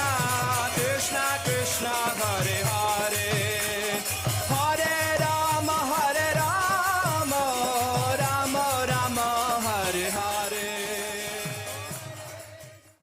Krishna, Krishna, Hare Hare.